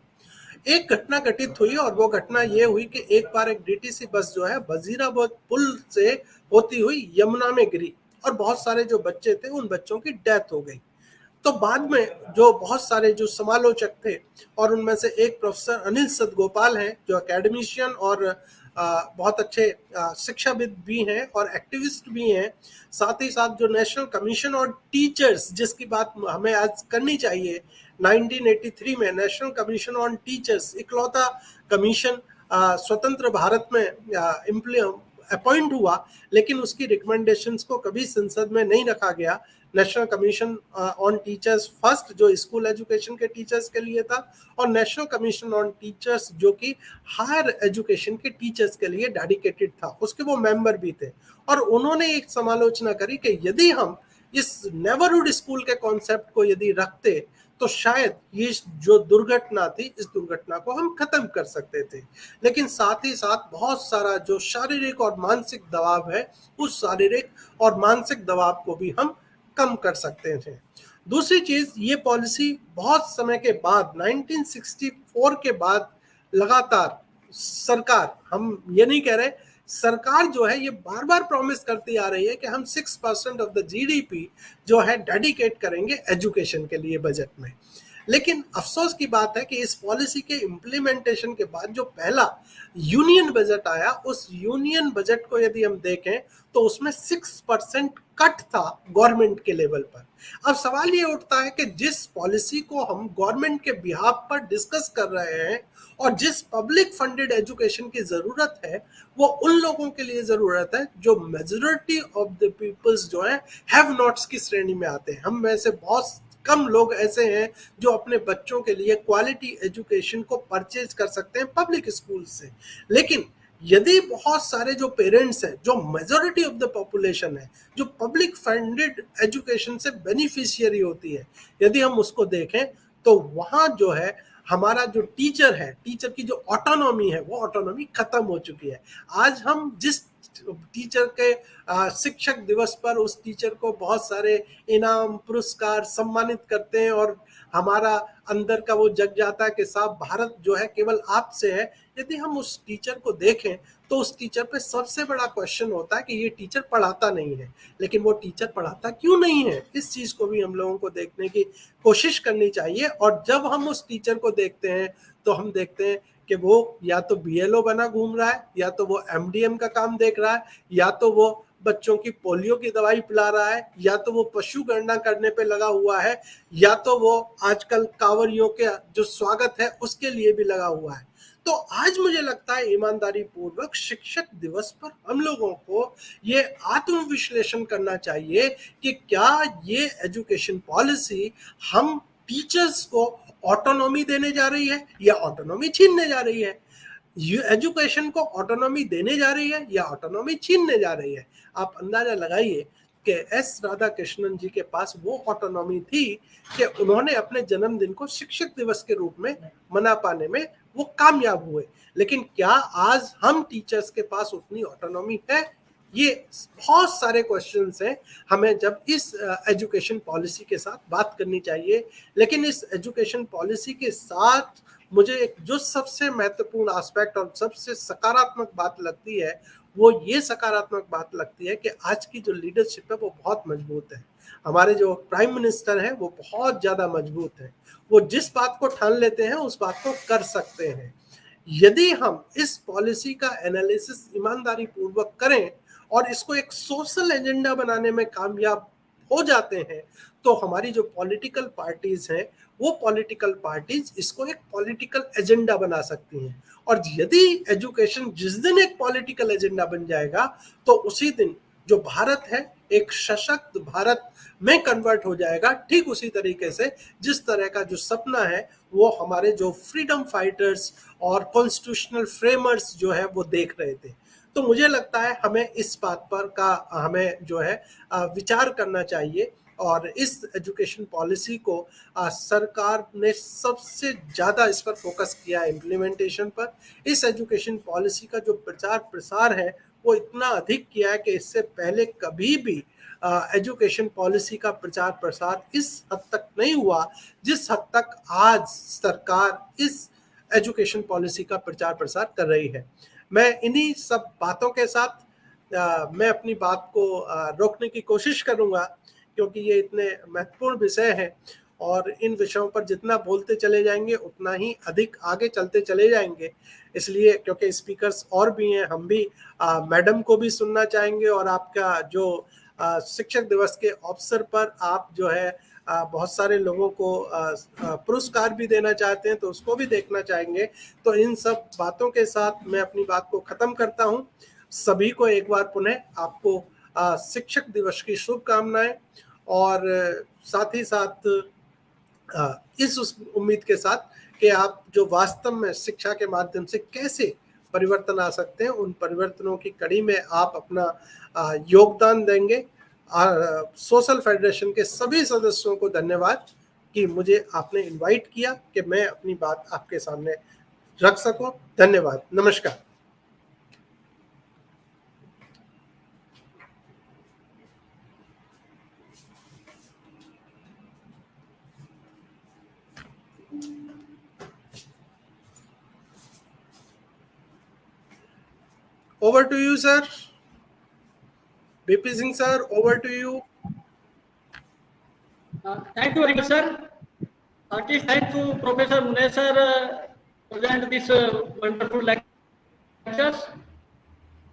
एक घटना घटित हुई और वो घटना ये हुई कि एक बार एक डीटीसी बस जो है वजीराबाद पुल से होती हुई यमुना में गिरी और बहुत सारे जो बच्चे थे उन बच्चों की डेथ हो गई। तो बाद में जो बहुत सारे जो समालोचक थे, और उनमें से एक प्रोफेसर अनिल सदगोपाल हैं जो एकेडमिशियन और बहुत अच्छे शिक्षाविद भी हैं और एक्टिविस्ट भी हैं, साथ ही साथ जो नेशनल कमीशन ऑन टीचर्स जिसकी बात हमें आज करनी चाहिए, 1983 में नेशनल कमीशन ऑन टीचर्स इकलौता कमीशन स्वतंत्र भारत में अपॉइंट हुआ, लेकिन उसकी रिकमेंडेशंस को कभी संसद में नहीं रखा गया। National commission on teachers first जो स्कूल एजुकेशन के टीचर्स के लिए था, और नेशनल कमीशन ऑन टीचर्स जो कि हायर एजुकेशन के टीचर्स के लिए डेडिकेटेड था, उसके वो मेंबर भी थे। और उन्होंने एक समालोचना करी कि यदि हम इस नेबरहुड स्कूल के कॉन्सेप्ट को यदि रखते तो शायद ये जो दुर्घटना थी इस दुर्घटना को हम खत्म कर सकते थे। लेकिन साथ ही साथ बहुत सारा जो शारीरिक और मानसिक दबाव है उस शारीरिक और मानसिक दबाव को भी हम कम कर सकते थे। दूसरी चीज, ये पॉलिसी बहुत समय के बाद 1964 के बाद लगातार सरकार, हम ये नहीं कह रहे, सरकार जो है ये बार बार प्रॉमिस करती आ रही है कि हम 6% ऑफ द जीडीपी जो है डेडिकेट करेंगे एजुकेशन के लिए बजट में। लेकिन अफसोस की बात है कि इस पॉलिसी के इम्प्लीमेंटेशन के बाद जो पहला यूनियन बजट आया, उस यूनियन बजट को यदि हम देखें तो उसमें 6% कट था गवर्नमेंट के लेवल पर। अब सवाल ये उठता है कि जिस पॉलिसी को हम गवर्नमेंट के बिहाफ पर डिस्कस कर रहे हैं और जिस पब्लिक फंडेड एजुकेशन की जरूरत है, वो उन लोगों के लिए जरूरत है जो मेजॉरिटी ऑफ द पीपल्स जो है हैव नॉट्स की श्रेणी में आते हैं। हम में से बहुत कम लोग ऐसे हैं जो अपने बच्चों के लिए क्वालिटी एजुकेशन को परचेज कर सकते हैं पब्लिक स्कूल से। लेकिन यदि बहुत सारे जो पेरेंट्स हैं, जो मेजॉरिटी ऑफ द पॉपुलेशन है, जो पब्लिक फंडेड एजुकेशन से बेनिफिशियरी होती है, यदि हम उसको देखें तो वहाँ जो है हमारा जो टीचर है, टीचर की जो ऑटोनॉमी है, वो ऑटोनॉमी खत्म हो चुकी है। आज हम जिस टीचर के शिक्षक दिवस पर उस टीचर को बहुत सारे इनाम, पुरस्कार, सम्मानित करते हैं और हमारा अंदर का वो जग जाता है कि साहब भारत जो है केवल आपसे है। यदि हम उस टीचर को देखें तो उस टीचर पे सबसे बड़ा क्वेश्चन होता है कि ये टीचर पढ़ाता नहीं है। लेकिन वो टीचर पढ़ाता क्यों नहीं है, इस चीज को भी हम लोगों को देखने की कोशिश करनी चाहिए। और जब हम उस टीचर को देखते हैं तो हम देखते हैं कि वो या तो BLO बना घूम रहा है, या तो वो MDM का काम देख रहा है, या तो वो बच्चों की पोलियो की दवाई पिला रहा है, या तो वो पशु गणना करने पे लगा हुआ है, या तो वो आजकल कांवरियों के जो स्वागत है उसके लिए भी लगा हुआ है। तो आज मुझे लगता है ईमानदारी पूर्वक शिक्षक दिवस पर हम लोगों को ये आत्मविश्लेषण करना चाहिए कि क्या ये एजुकेशन पॉलिसी हम टीचर्स को ऑटोनॉमी देने जा रही है या ऑटोनॉमी छीनने जा रही है। एजुकेशन को ऑटोनॉमी देने जा रही है या ऑटोनॉमी छीनने जा रही है। आप अंदाजा लगाइए कि एस राधाकृष्णन जी के पास वो ऑटोनॉमी थी कि उन्होंने अपने जन्मदिन को शिक्षक दिवस के रूप में मना पाने में वो कामयाब हुए। लेकिन क्या आज हम टीचर्स के पास उतनी ऑटोनॉमी है? ये बहुत सारे क्वेश्चंस हैं हमें जब इस एजुकेशन पॉलिसी के साथ बात करनी चाहिए। लेकिन इस एजुकेशन पॉलिसी के साथ मुझे एक जो सबसे महत्वपूर्ण एस्पेक्ट और सबसे सकारात्मक बात लगती है, वो ये सकारात्मक बात लगती है कि आज की जो लीडरशिप है वो बहुत मजबूत है। हमारे जो प्राइम मिनिस्टर हैं वो बहुत ज़्यादा मजबूत है। वो जिस बात को ठान लेते हैं उस बात को कर सकते हैं। यदि हम इस पॉलिसी का एनालिसिस ईमानदारी पूर्वक करें और इसको एक सोशल एजेंडा बनाने में कामयाब हो जाते हैं, तो हमारी जो पॉलिटिकल पार्टीज हैं वो पॉलिटिकल पार्टीज इसको एक पॉलिटिकल एजेंडा बना सकती हैं। और यदि एजुकेशन जिस दिन एक पॉलिटिकल एजेंडा बन जाएगा तो उसी दिन जो भारत है एक सशक्त भारत में कन्वर्ट हो जाएगा। ठीक उसी तरीके से जिस तरह का जो सपना है वो हमारे जो फ्रीडम फाइटर्स और कॉन्स्टिट्यूशनल फ्रेमर्स जो है वो देख रहे थे। तो मुझे लगता है हमें इस बात पर का हमें जो है विचार करना चाहिए। और इस एजुकेशन पॉलिसी को सरकार ने सबसे ज़्यादा इस पर फोकस किया है इम्प्लीमेंटेशन पर। इस एजुकेशन पॉलिसी का जो प्रचार प्रसार है वो इतना अधिक किया है कि इससे पहले कभी भी एजुकेशन पॉलिसी का प्रचार प्रसार इस हद तक नहीं हुआ जिस हद तक आज सरकार इस एजुकेशन पॉलिसी का प्रचार प्रसार कर रही है। मैं इन्हीं सब बातों के साथ मैं अपनी बात को रोकने की कोशिश करूंगा, क्योंकि ये इतने महत्वपूर्ण विषय हैं और इन विषयों पर जितना बोलते चले जाएंगे उतना ही अधिक आगे चलते चले जाएंगे। इसलिए क्योंकि स्पीकर्स और भी हैं, हम भी मैडम को भी सुनना चाहेंगे और आपका जो शिक्षक दिवस के अवसर पर आप जो है बहुत सारे लोगों को पुरस्कार भी देना चाहते हैं तो उसको भी देखना चाहेंगे। तो इन सब बातों के साथ मैं अपनी बात को ख़त्म करता हूँ। सभी को एक बार पुनः आपको शिक्षक दिवस की शुभकामनाएं और साथ ही साथ इस उम्मीद के साथ कि आप जो वास्तव में शिक्षा के माध्यम से कैसे परिवर्तन आ सकते हैं, उन परिवर्तनों की कड़ी में आप अपना योगदान देंगे। सोशल फेडरेशन के सभी सदस्यों को धन्यवाद कि मुझे आपने इनवाइट किया कि मैं अपनी बात आपके सामने रख सकूं। धन्यवाद, नमस्कार। Over to you, sir. BP Singh sir, over to you. Thank you very much, sir. Hearty thanks to Professor MUNESH sir present this wonderful lectures.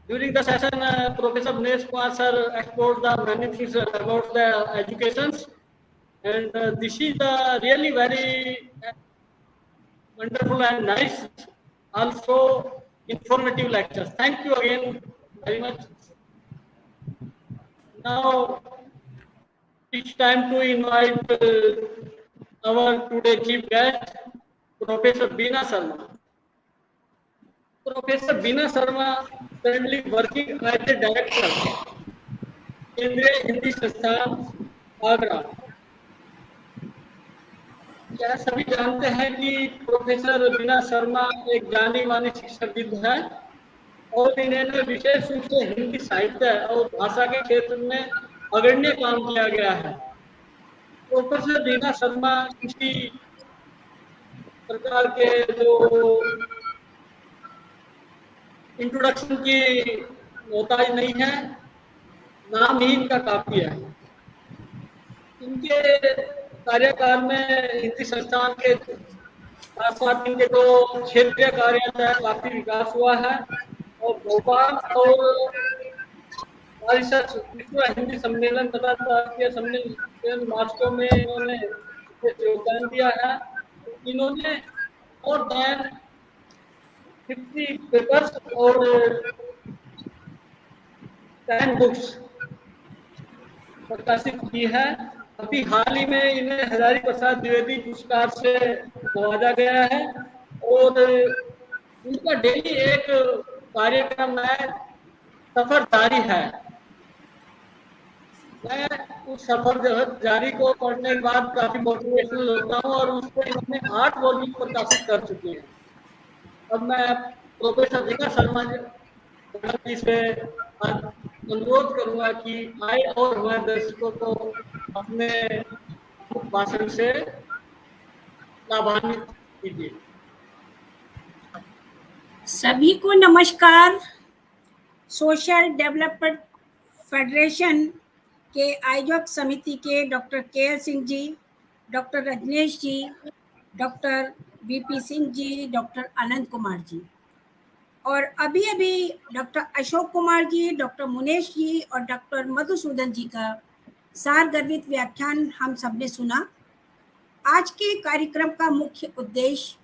During the session, Professor MUNESH sir explored the many things about the educations, and this is the really very wonderful and nice, also informative lectures. Thank you again very much. Now it's time to invite our today chief guest, Professor BINA Sharma. Professor BINA Sharma currently working as a director, Kendriya Hindi Sansthan, Agra. क्या सभी जानते हैं कि professor बीना शर्मा एक जानी मानी शिक्षाविद है और इन्हें विशेष रूप से हिंदी साहित्य और भाषा के क्षेत्र में अग्रणी काम किया गया है। प्रोफेसर बीना शर्मा किसी प्रकार के जो इंट्रोडक्शन की मोहताज नहीं है, नाम ही इनका काफी है। इनके कार्यकाल में हिंदी संस्थान के साथ साथ इनके जो क्षेत्रीय कार्य है काफी विकास हुआ है और भोपाल और विश्व हिंदी सम्मेलन तथा राष्ट्रीय सम्मेलन मास्को में इन्होंने योगदान दिया है। इन्होंने और देन 50 पेपर्स और 10 बुक्स प्रकाशित की है। अभी हाल ही में इन्हें हजारी प्रसाद द्विवेदी पुरस्कार से नवाजा गया है और इनका डेली एक कार्यक्रम है, सफर जारी है। मैं उस सफर जारी को पढ़ने के बाद काफी मोटिवेशनल होता हूँ और उसको इन्होंने 8 वॉल्यूम प्रकाशित कर चुके हैं। अब मैं प्रोफेसर बीना शर्मा जी से अनुरोध करूंगा कि आए और हमारे दर्शकों को अपने भाषण से लाभान्वित कीजिए। सभी को नमस्कार। सोशल डेवलपमेंट फेडरेशन के आयोजक समिति के डॉक्टर के सिंह जी, डॉक्टर रजनेश जी, doctor BP Singh ji, doctor Anand Kumar जी और अभी अभी डॉक्टर अशोक कुमार जी, डॉक्टर मुनेश जी और डॉक्टर मधुसूदन जी का सारगर्भित व्याख्यान हम सबने सुना। आज के कार्यक्रम का मुख्य उद्देश्य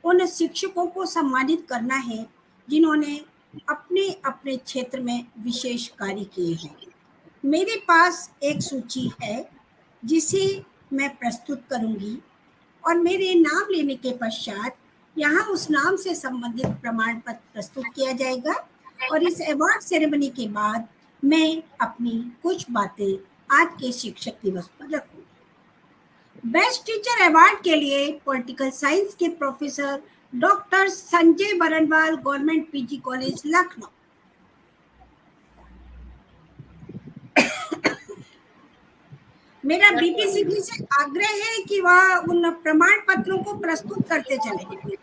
उन शिक्षकों को सम्मानित करना है जिन्होंने अपने अपने क्षेत्र में विशेष कार्य किए हैं। मेरे पास एक सूची है जिसे मैं प्रस्तुत करूंगी और मेरे नाम लेने के पश्चात यहाँ उस नाम से संबंधित प्रमाण पत्र प्रस्तुत किया जाएगा और इस अवार्ड सेरेमनी के बाद मैं अपनी कुछ बातें आज के शिक्षक दिवस पर रखूंगी। बेस्ट टीचर अवार्ड के लिए पॉलिटिकल साइंस के professor doctor Sanjay Barnwal, government PG college Lucknow. मेरा बीपी सिंह जी से आग्रह है कि वह उन प्रमाण पत्रों को प्रस्तुत करते चले।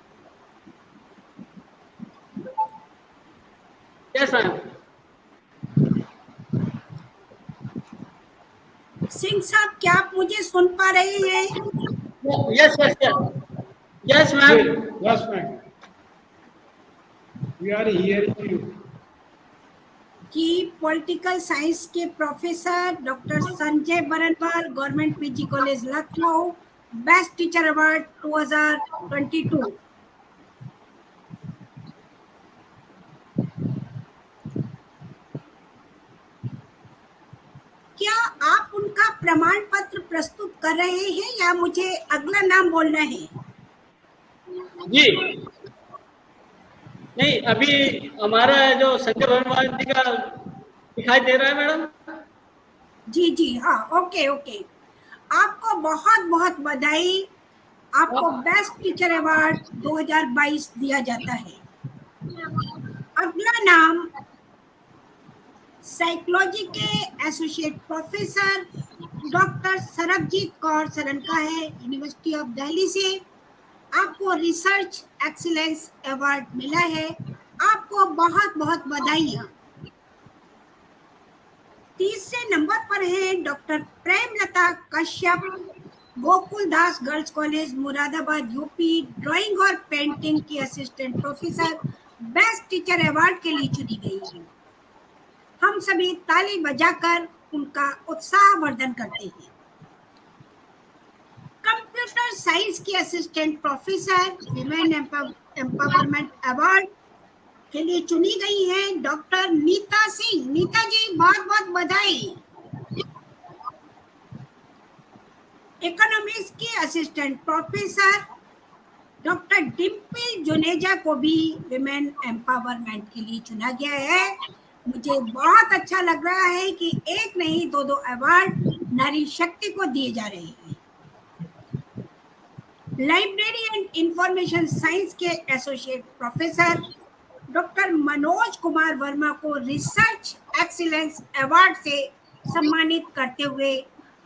Yes, ma'am. सिंह साहब, क्या आप मुझे सुन पा रहे हैं? Yes, yes, yes. Yes, ma'am. Yes, ma'am. We are hearing you. कि पॉलिटिकल साइंस के professor doctor Sanjay Barnwal, government PG college Lucknow, best teacher award 2022। क्या आप उनका प्रमाण पत्र प्रस्तुत कर रहे हैं या मुझे अगला नाम बोलना है? जी नहीं, अभी हमारा जो संजय बरनवाल जी का दिखाई दे रहा है मैडम। जी जी हाँ, ओके ओके। आपको बहुत बहुत बधाई। आपको बेस्ट टीचर अवार्ड 2022 दिया जाता है। अगला नाम साइकोलॉजी के associate professor doctor Sarabjit Kaur Saran का है, यूनिवर्सिटी ऑफ दिल्ली से। आपको रिसर्च एक्सीलेंस अवार्ड मिला है। आपको बहुत बहुत बधाइयाँ। तीसरे नंबर पर है doctor Premlata Kashyap, Gokul Das girls college Moradabad UP drawing और पेंटिंग की assistant professor best teacher award के लिए चुनी गई है। हम सभी ताली बजाकर उनका उत्साहवर्धन करते हैं। कंप्यूटर साइंस की assistant professor women empowerment award के लिए चुनी गई है डॉक्टर नीता सिंह। नीता जी बहुत बहुत बधाई। इकोनॉमिक्स की assistant professor doctor Dimple Juneja को भी विमेन एम्पावरमेंट के लिए चुना गया है। मुझे बहुत अच्छा लग रहा है कि एक नहीं दो अवार्ड नारी शक्ति को दिए जा रहे हैं। लाइब्रेरी एंड इंफॉर्मेशन साइंस के associate professor doctor Manoj Kumar Verma को रिसर्च एक्सीलेंस अवार्ड से सम्मानित करते हुए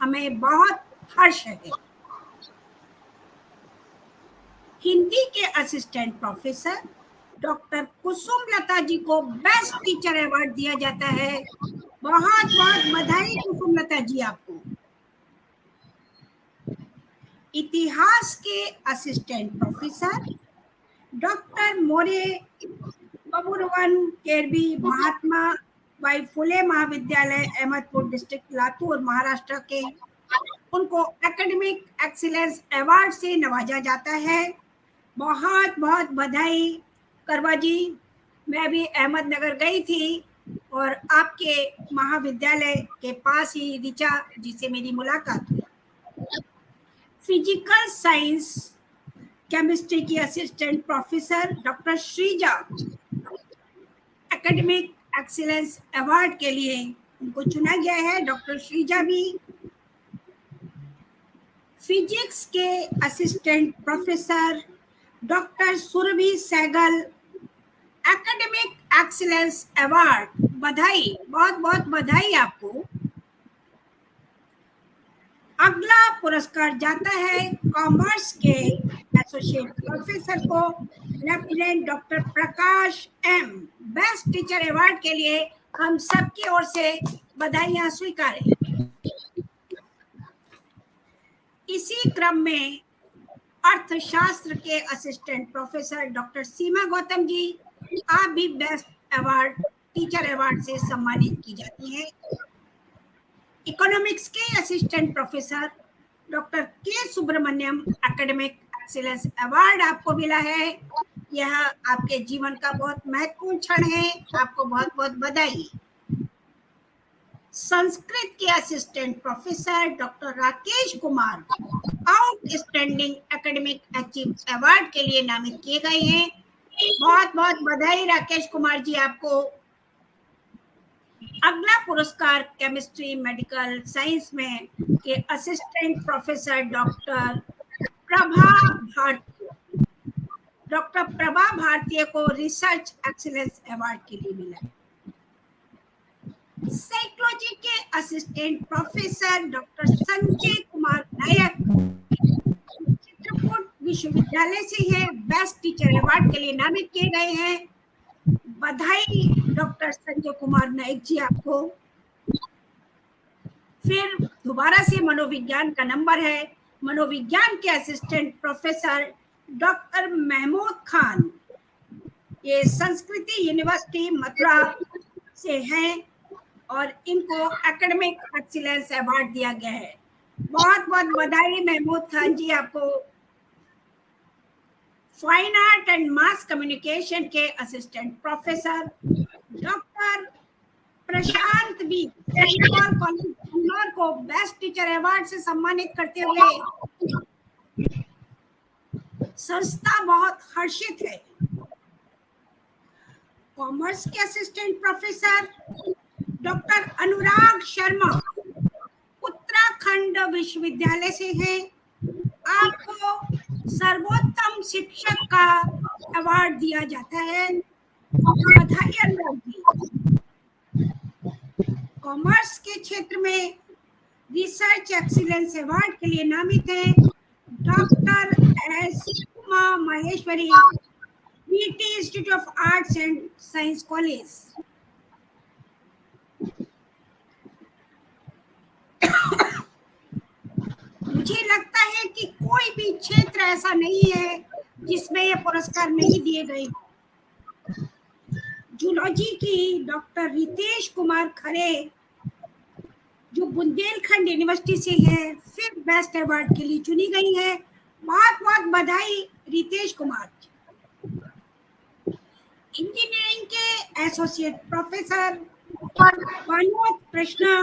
हमें बहुत हर्ष है। हिंदी के असिस्टेंट प्रोफेसर डॉक्टर कुसुम लता जी को बेस्ट टीचर अवार्ड दिया जाता है। बहुत बहुत बधाई कुसुम लता जी आपको। इतिहास के assistant professor doctor More Baburwan Kerbi Mahatma Bai Phule महाविद्यालय अहमदपुर डिस्ट्रिक्ट लातूर महाराष्ट्र के, उनको एकेडमिक एक्सीलेंस अवार्ड से नवाजा जाता है। बहुत बहुत बधाई करवा जी। मैं भी अहमदनगर गई थी और आपके महाविद्यालय के पास ही ऋचा जी से मेरी मुलाकात हुई। फिजिकल साइंस केमिस्ट्री की assistant professor doctor Shrija academic excellence award के लिए उनको चुना गया है। डॉक्टर श्रीजा भी फिजिक्स के assistant professor doctor Surabhi Sehgal academic excellence award, बधाई, बहुत बहुत बधाई आपको। अगला पुरस्कार जाता है कॉमर्स के एसोसिएट प्रोफेसर को लेफ्टिनेंट डॉक्टर प्रकाश एम, बेस्ट टीचर अवार्ड के लिए हम सबकी ओर से बधाइयां स्वीकारें। इसी क्रम में अर्थशास्त्र के असिस्टेंट प्रोफेसर डॉक्टर सीमा गौतम जी, आप भी बेस्ट अवार्ड टीचर अवार्ड से सम्मानित की जाती हैं। इकोनॉमिक्स के असिस्टेंट प्रोफेसर डॉक्टर के सुब्रमण्यम एकेडमिक एक्सीलेंस अवार्ड आपको मिला है। यह आपके जीवन का बहुत महत्वपूर्ण क्षण है, आपको बहुत बहुत बधाई। संस्कृत के assistant professor doctor Rakesh Kumar outstanding academic achieve award के लिए नामित किए गए हैं। बहुत बहुत बधाई राकेश कुमार जी आपको। अगला पुरस्कार केमिस्ट्री मेडिकल साइंस में के असिस्टेंट प्रोफेसर डॉक्टर प्रभा भारतीय को रिसर्च एक्सीलेंस अवार्ड के लिए मिला। साइकोलॉजी के assistant professor doctor Sanjay Kumar Nayak Chitrakoot विश्वविद्यालय से है, बेस्ट टीचर अवार्ड के लिए नामित किए गए हैं। बधाई डॉक्टर संजय कुमार नायक जी आपको। फिर दोबारा से मनोविज्ञान का नंबर है। मनोविज्ञान के assistant professor doctor Mahmood Khan, ये संस्कृति यूनिवर्सिटी मथुरा से हैं और इनको एकेडमिक एक्सीलेंस अवार्ड दिया गया है। बहुत बहुत बधाई महमूद खान जी आपको। Fine art and mass communication के असिस्टेंट प्रोफेसर डॉक्टर प्रशांत बी सेंट्रल कॉलेज कन्नौर को बेस्ट टीचर अवार्ड से सम्मानित करते हुए संस्था बहुत हर्षित है। कॉमर्स के assistant professor doctor Anurag Sharma Uttarakhand विश्वविद्यालय से हैं। आपको सर्वोत्तम शिक्षक का अवार्ड दिया जाता है। बधाई अनुराग जी। कॉमर्स के क्षेत्र में रिसर्च एक्सीलेंस अवार्ड के लिए नामित हैं doctor S Uma Maheshwari, BT institute of arts and science college. मुझे लगता है कि कोई भी क्षेत्र ऐसा नहीं है जिसमें ये पुरस्कार नहीं दिए गए। जूलॉजी की डॉक्टर रितेश कुमार खरे जो बुंदेलखंड यूनिवर्सिटी से है, फिर बेस्ट अवार्ड के लिए चुनी गई है। बहुत बहुत बधाई रितेश कुमार। इंजीनियरिंग के एसोसिएट प्रोफेसर कृष्णा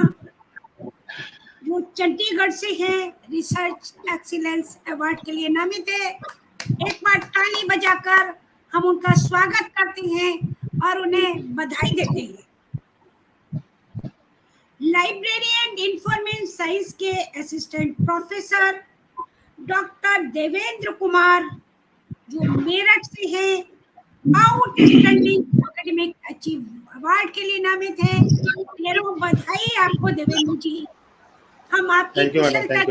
जो चंडीगढ़ से हैं, रिसर्च एक्सीलेंस अवार्ड के लिए नामित है। एक बार ताली बजाकर हम उनका स्वागत करते हैं और उन्हें बधाई देते हैं। लाइब्रेरी एंड इंफॉर्मेशन साइंस के assistant professor doctor Devendra Kumar जो मेरठ से हैं, आउटस्टैंडिंग एकेडमिक अचीव अवार्ड के लिए नामित है। ढेरों बधाई आपको देवेंद्र जी। हम आपकी कुशलता,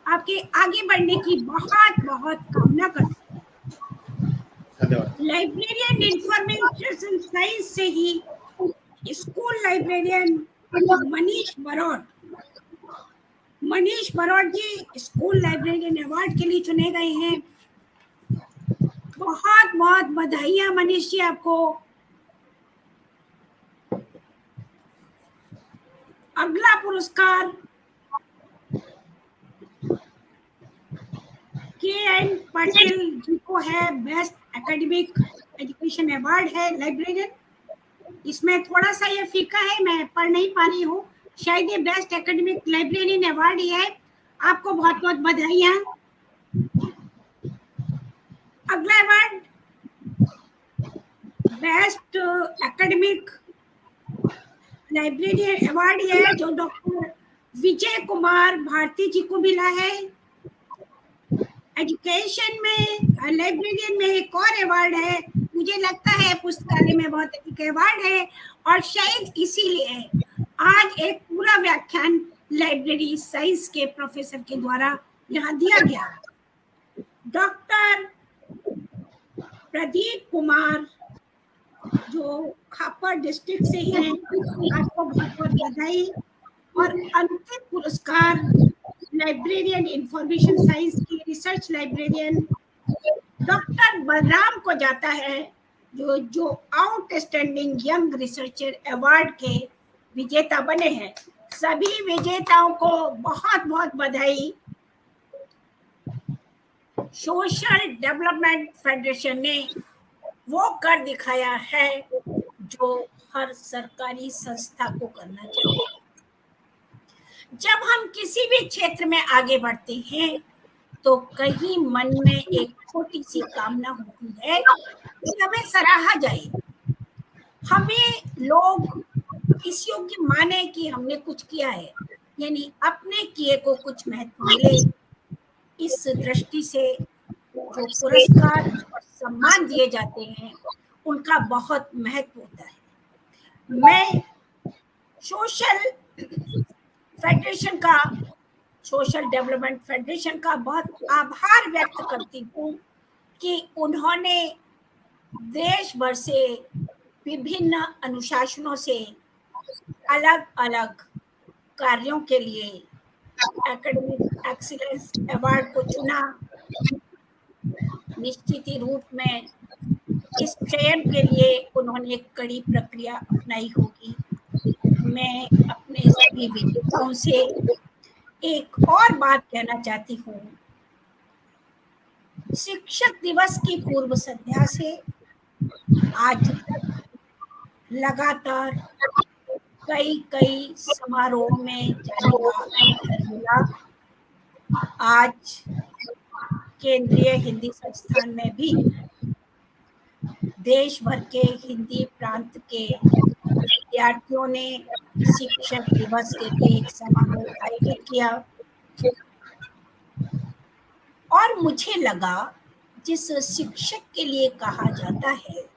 आपके आगे बढ़ने की बहुत बहुत कामना करते हैं। लाइब्रेरियन इंफॉर्मेशन साइंस से ही स्कूल लाइब्रेरियन मनीष बरोड़ जी स्कूल लाइब्रेरियन अवार्ड के लिए चुने गए हैं। बहुत बहुत बधाइयां मनीष जी आपको। अगला पुरस्कार के.एन. पाटिल जी को है, बेस्ट एकेडमिक एजुकेशन अवार्ड है लाइब्रेरियन। इसमें थोड़ा सा ये फीका है, मैं पढ़ नहीं पा रही हूँ, शायद ये बेस्ट एकेडमिक लाइब्रेरियन अवार्ड ही है। आपको बहुत बहुत बधाइयां। अगला award best academic librarian award है जो डॉक्टर विजय कुमार भारती जी को मिला है। एजुकेशन में लाइब्रेरियन में एक और अवार्ड है, मुझे लगता है पुस्तकालय में बहुत अधिक अवार्ड है और शायद इसीलिए आज एक पूरा व्याख्यान लाइब्रेरी साइंस के प्रोफेसर के द्वारा यहाँ दिया गया। डॉक्टर प्रदीप कुमार जो खापर डिस्ट्रिक्ट से हैं, आपको बहुत बहुत बधाई। और अंतिम पुरस्कार लाइब्रेरियन इंफॉर्मेशन साइंस की रिसर्च लाइब्रेरियन डॉक्टर बलराम को जाता है जो आउटस्टैंडिंग यंग रिसर्चर अवार्ड के विजेता बने हैं। सभी विजेताओं को बहुत बहुत बधाई। सोशल डेवलपमेंट फेडरेशन ने वो कर दिखाया है जो हर सरकारी संस्था को करना चाहिए। जब हम किसी भी क्षेत्र में आगे बढ़ते हैं तो कहीं मन में एक छोटी सी कामना होती है कि हमें सराहा जाए, हमें लोग इस योग्य माने कि हमने कुछ किया है, यानी अपने किए को कुछ महत्व मिले। इस दृष्टि से जो पुरस्कार और सम्मान दिए जाते हैं उनका बहुत महत्व होता है। मैं सोशल फेडरेशन का, सोशल डेवलपमेंट फेडरेशन का बहुत आभार व्यक्त करती हूँ कि उन्होंने देश भर से विभिन्न अनुशासनों से अलग अलग कार्यों के लिए एकेडमिक एक्सीलेंस अवार्ड को चुना। निश्चित ही रूप में इस चयन के लिए उन्होंने एक कड़ी प्रक्रिया अपनाई होगी। मैं अपने सभी विजेताओं से एक और बात कहना चाहती हूँ। शिक्षक दिवस की पूर्व संध्या से आज तक लगातार कई समारोह में जाने का अवसर मिला। आज केंद्रीय हिंदी संस्थान में भी देश भर के हिंदी प्रांत के विद्यार्थियों ने शिक्षक दिवस के लिए एक समारोह आयोजित किया और मुझे लगा जिस शिक्षक के लिए कहा जाता है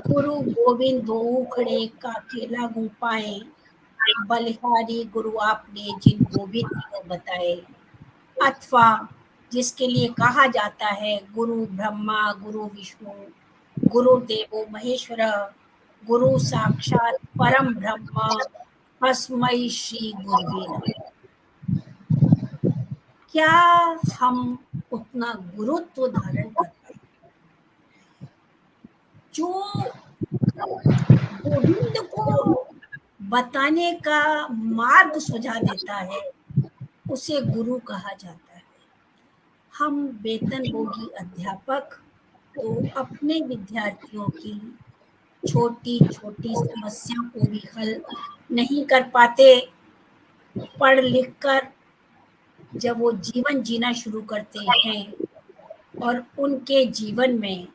गुरु गोविंद दो खड़े का केला गुपाए, बलिहारी गुरु आपने जिन गोविंद को बताए, अथवा जिसके लिए कहा जाता है गुरु ब्रह्मा गुरु विष्णु गुरु देवो महेश्वर गुरु साक्षात परम ब्रह्म तस्मै श्री गुरुवे नमः। क्या हम उतना गुरुत्व धारण कर पाए? जो गोविंद को बताने का मार्ग सुझा देता है उसे गुरु कहा जाता है। हम वेतनभोगी अध्यापक तो अपने विद्यार्थियों की छोटी छोटी समस्या को भी हल नहीं कर पाते। पढ़ लिख कर जब वो जीवन जीना शुरू करते हैं और उनके जीवन में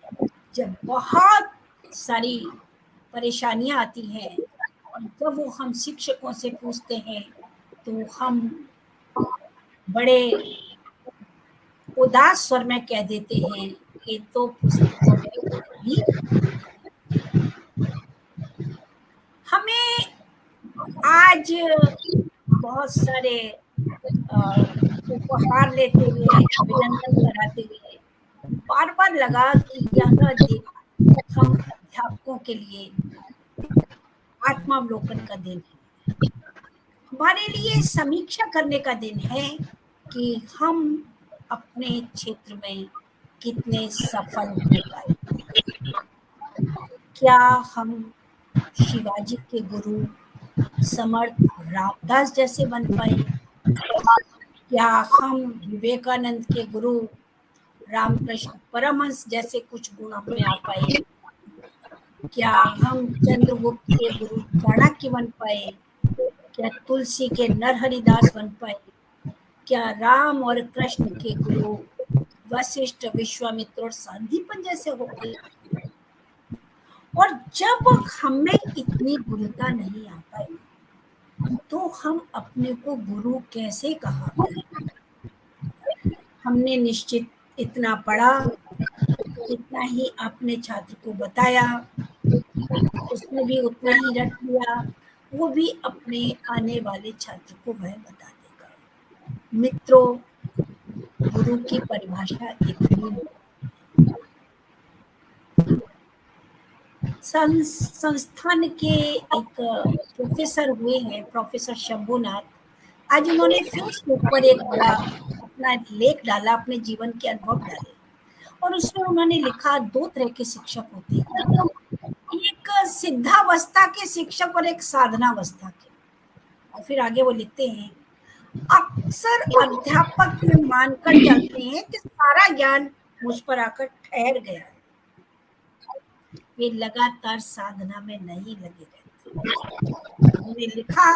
जब बहुत सारी परेशानियां आती हैं और जब वो हम शिक्षकों से पूछते हैं तो हम बड़े उदास स्वर में कह देते हैं कि तो पुस्तकों में भी। हमें आज बहुत सारे उपहार लेते हुए, अभिनंदन कराते हुए बार बार लगा कि यह दिन हम अध्यापकों के लिए आत्मावलोकन का दिन है, हमारे लिए समीक्षा करने का दिन है कि हम अपने क्षेत्र में कितने सफल हो पाए। क्या हम शिवाजी के गुरु समर्थ रामदास जैसे बन पाए? क्या हम विवेकानंद के गुरु रामकृष्ण परमहंस जैसे कुछ गुण हम में आ पाए? क्या हम चंद्रगुप्त के गुरु चाणक्य बन पाए? क्या तुलसी के नरहरिदास बन पाए? क्या राम और कृष्ण के गुरु वशिष्ठ, विश्वामित्र और संदीपन जैसे हो गए? और जब हमें इतनी गुरुता नहीं आ पाई तो हम अपने को गुरु कैसे कहा करें? हमने निश्चित इतना पढ़ा, इतना ही अपने छात्र को बताया, उसने भी उतना ही रट लिया, वो भी अपने आने वाले छात्र को वह बता देगा। मित्रों, गुरु की परिभाषा इतनी है। संस्थान के एक प्रोफेसर हुए हैं, प्रोफेसर शंभुनाथ, आज उन्होंने फेसबुक पर एक बड़ा अपना लेख डाला, अपने जीवन के अनुभव डाले और उसमें उन्होंने लिखा 2 तरह के शिक्षक होते हैं, एक सिद्धावस्था के शिक्षक और एक साधनावस्था के। और फिर आगे वो लिखते हैं, अक्सर अध्यापक ये मानकर चलते हैं कि सारा ज्ञान मुझ पर आकर ठहर गया है, वे लगातार साधना में नहीं लगे रहते। उन्होंने लिखा,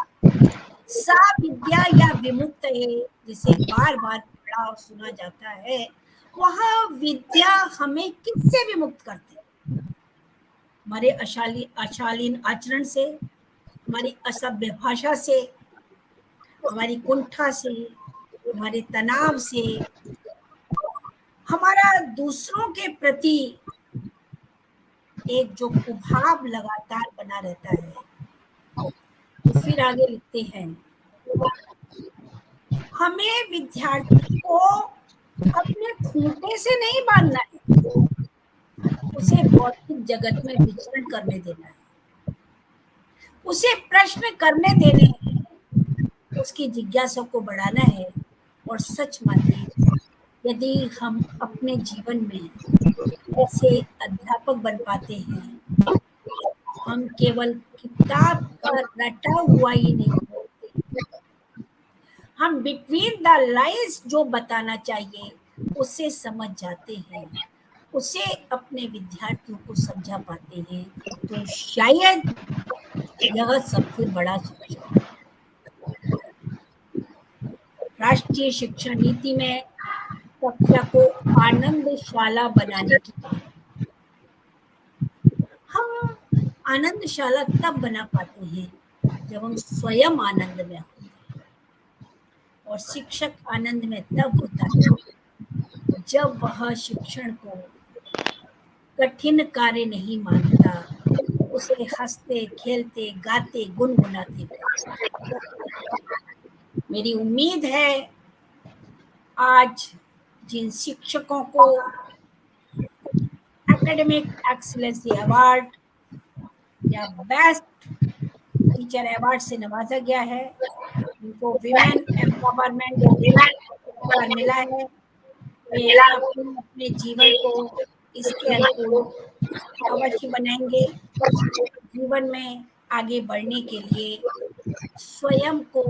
सा विद्या या विमुक्त है, जिसे बार बार पढ़ा और सुना जाता है, वह विद्या हमें किससे विमुक्त करती है? हमारे अशालीन आचरण से, हमारी असभ्य भाषा से, हमारी कुंठा से, हमारे तनाव से, हमारा दूसरों के प्रति एक जो कुभाव लगातार बना रहता है। तो फिर आगे लिखते हैं, हमें विद्यार्थी को अपने खूंटे से नहीं बांधना है, उसे भौतिक जगत में विचरण करने देना है, उसे प्रश्न करने देने हैं, उसकी जिज्ञासा को बढ़ाना है। और सच मानिए, यदि हम अपने जीवन में ऐसे अध्यापक बन पाते हैं, हम केवल किताब का रटा हुआ ही नहीं बोलते, हम बिटवीन द लाइंस जो बताना चाहिए उसे समझ जाते हैं, उसे अपने विद्यार्थियों को समझा पाते हैं, तो शायद यह सबसे बड़ा शिक्षा है। राष्ट्रीय शिक्षा नीति में कक्षा को आनंदशाला बनाने की बात। हम आनंदशाला तब बना पाते हैं जब हम स्वयं आनंद में होते हैं, और शिक्षक आनंद में तब होता है जब वह शिक्षण को कठिन कार्य नहीं मानता, उसे हंसते, खेलते, गाते, गुनगुनाते। मेरी उम्मीद है आज जिन शिक्षकों को एकेडमिक एक्सीलेंस अवार्ड या बेस्ट टीचर अवार्ड से नवाजा गया है, उनको विमेन एम्पावरमेंट पुरस्कार मिला है, वे अपने अपने जीवन को इसके अनुकूल अवश्य बनाएंगे। जीवन में आगे बढ़ने के लिए स्वयं को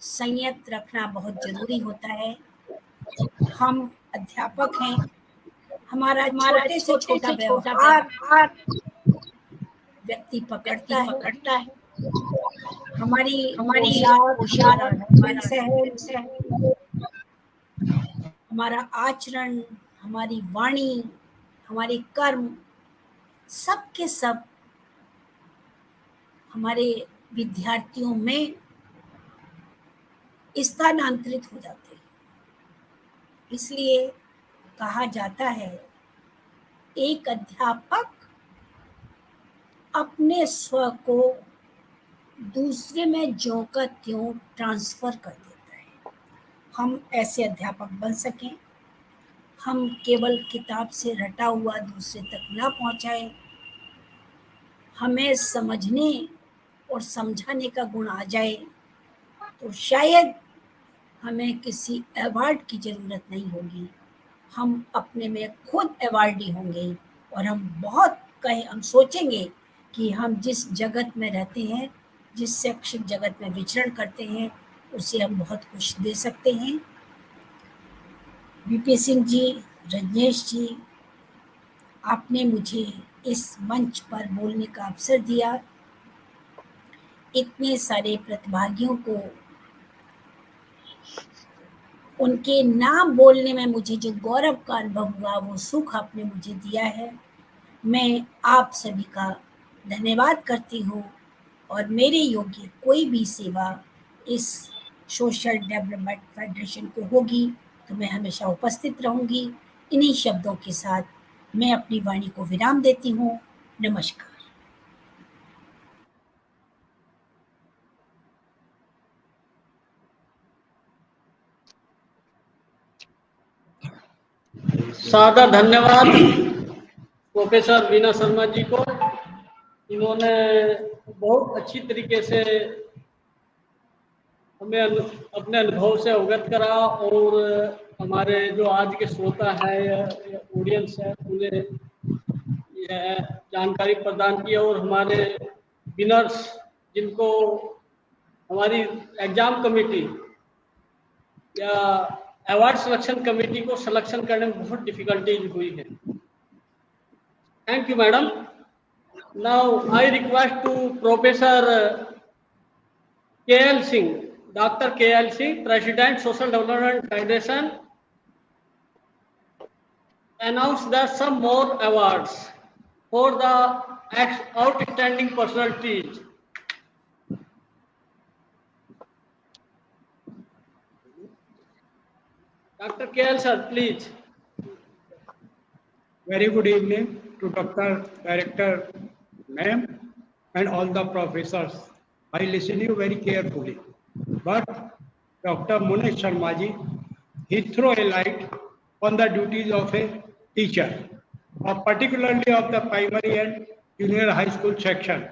संयत रखना बहुत जरूरी होता है। हम अध्यापक हैं, हमारा छोटे से छोटा व्यवहार व्यक्ति पकड़ता है। हमारी पोशाक, हमारा रहन सहन, हमारा आचरण, हमारी वाणी, हमारे कर्म, सब के सब हमारे विद्यार्थियों में स्थानांतरित हो जाते हैं। इसलिए कहा जाता है, एक अध्यापक अपने स्व को दूसरे में ज्यों का त्यों ट्रांसफर कर देता है। हम ऐसे अध्यापक बन सकें, हम केवल किताब से रटा हुआ दूसरे तक ना पहुंचाए, हमें समझने और समझाने का गुण आ जाए, तो शायद हमें किसी अवार्ड की जरूरत नहीं होगी। हम अपने में खुद अवार्डी होंगे और हम सोचेंगे कि हम जिस जगत में रहते हैं, जिस शैक्षिक जगत में विचरण करते हैं, उसे हम बहुत कुछ दे सकते हैं। बीपी सिंह जी, रजनेश जी, आपने मुझे इस मंच पर बोलने का अवसर दिया। इतने सारे प्रतिभागियों को उनके नाम बोलने में मुझे जो गौरव का अनुभव हुआ, वो सुख आपने मुझे दिया है। मैं आप सभी का धन्यवाद करती हूँ और मेरे योग्य कोई भी सेवा इस सोशल डेवलपमेंट फेडरेशन को होगी तो मैं हमेशा उपस्थित रहूँगी। इन्हीं शब्दों के साथ मैं अपनी वाणी को विराम देती हूँ। नमस्कार। सादर धन्यवाद प्रोफेसर बीना शर्मा जी को। इन्होंने बहुत अच्छी तरीके से हमें अपने अनुभव से अवगत करा और हमारे जो आज के श्रोता है या ऑडियंस है, उन्हें यह जानकारी प्रदान की और हमारे विनर्स, जिनको हमारी एग्जाम कमेटी या अवार्ड सिलेक्शन कमेटी को सिलेक्शन करने में बहुत डिफिकल्टीज हुई है। Thank you madam. Now I request to professor KL Singh, Dr. KL Singh, President Social Development Federation, announced that some more awards for the outstanding personalities. Dr. KL sir, please. Very good evening to Dr. Director, ma'am, and all the professors. I listen you very carefully. But Dr. MUNESH Sharma ji, he throw a light on the duties of a teacher, particularly of the primary and junior high school section.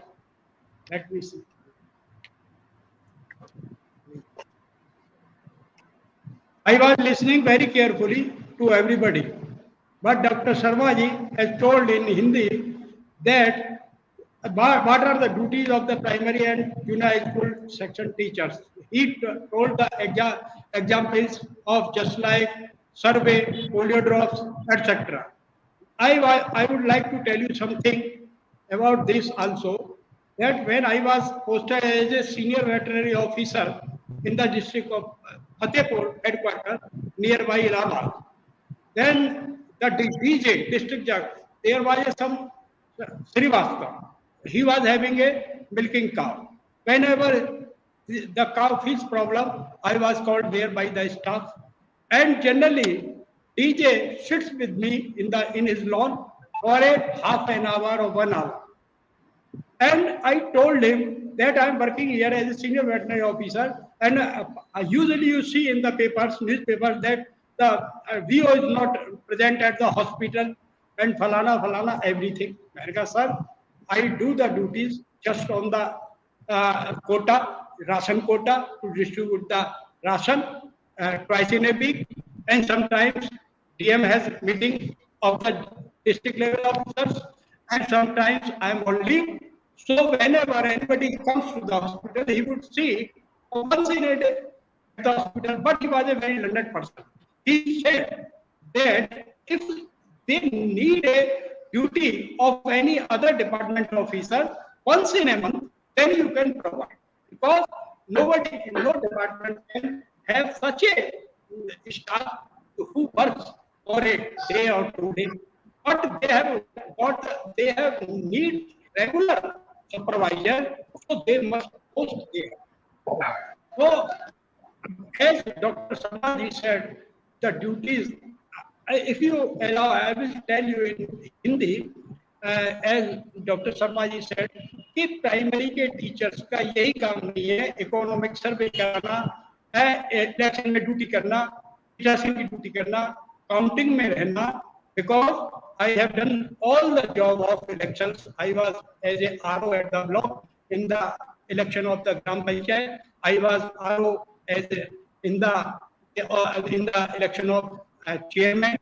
Let me see. I was listening very carefully to everybody, but Dr. Sharma ji has told in Hindi that what are the duties of the primary and junior high school section teachers. He told the examples of just like survey, polio drops, etc. I would like to tell you something about this also, that when I was posted as a senior veterinary officer in the district of Fatehpur headquarters nearby Allahabad, then the DJ, district judge, there was some Srivastava. He was having a milking cow. Whenever the cow feels problem, I was called there by the staff. And generally, DJ sits with me in his lawn for a half an hour or 1 hour. And I told him that I am working here as a senior veterinary officer, and usually you see in the papers, newspapers, that the VO is not present at the hospital and falana everything. Sir, I do the duties just on the quota, ration quota, to distribute the ration. twice in a week, and sometimes DM has meeting of the district level officers, and sometimes I am on leave. So whenever anybody comes to the hospital, he would see once in a day at the hospital, but he was a very learned person. He said that if they need a duty of any other department officer once in a month, then you can provide. Because nobody in no department can have such a staff who works for a day or 2 days. But they have need regular supervisor, so they must post there. So as Dr. Sharma said, the duties, if you allow, I will tell you in Hindi, as Dr. Sharma ji said, कि primary के teachers का यही काम नहीं है economic survey कराना है, election में ड्यूटी करना, पीठासीन की ड्यूटी करना, काउंटिंग में रहना. Because I have done all the job of elections. I was as a RO at the block in the election of the Gram Panchayat. I was RO as in the election of chairman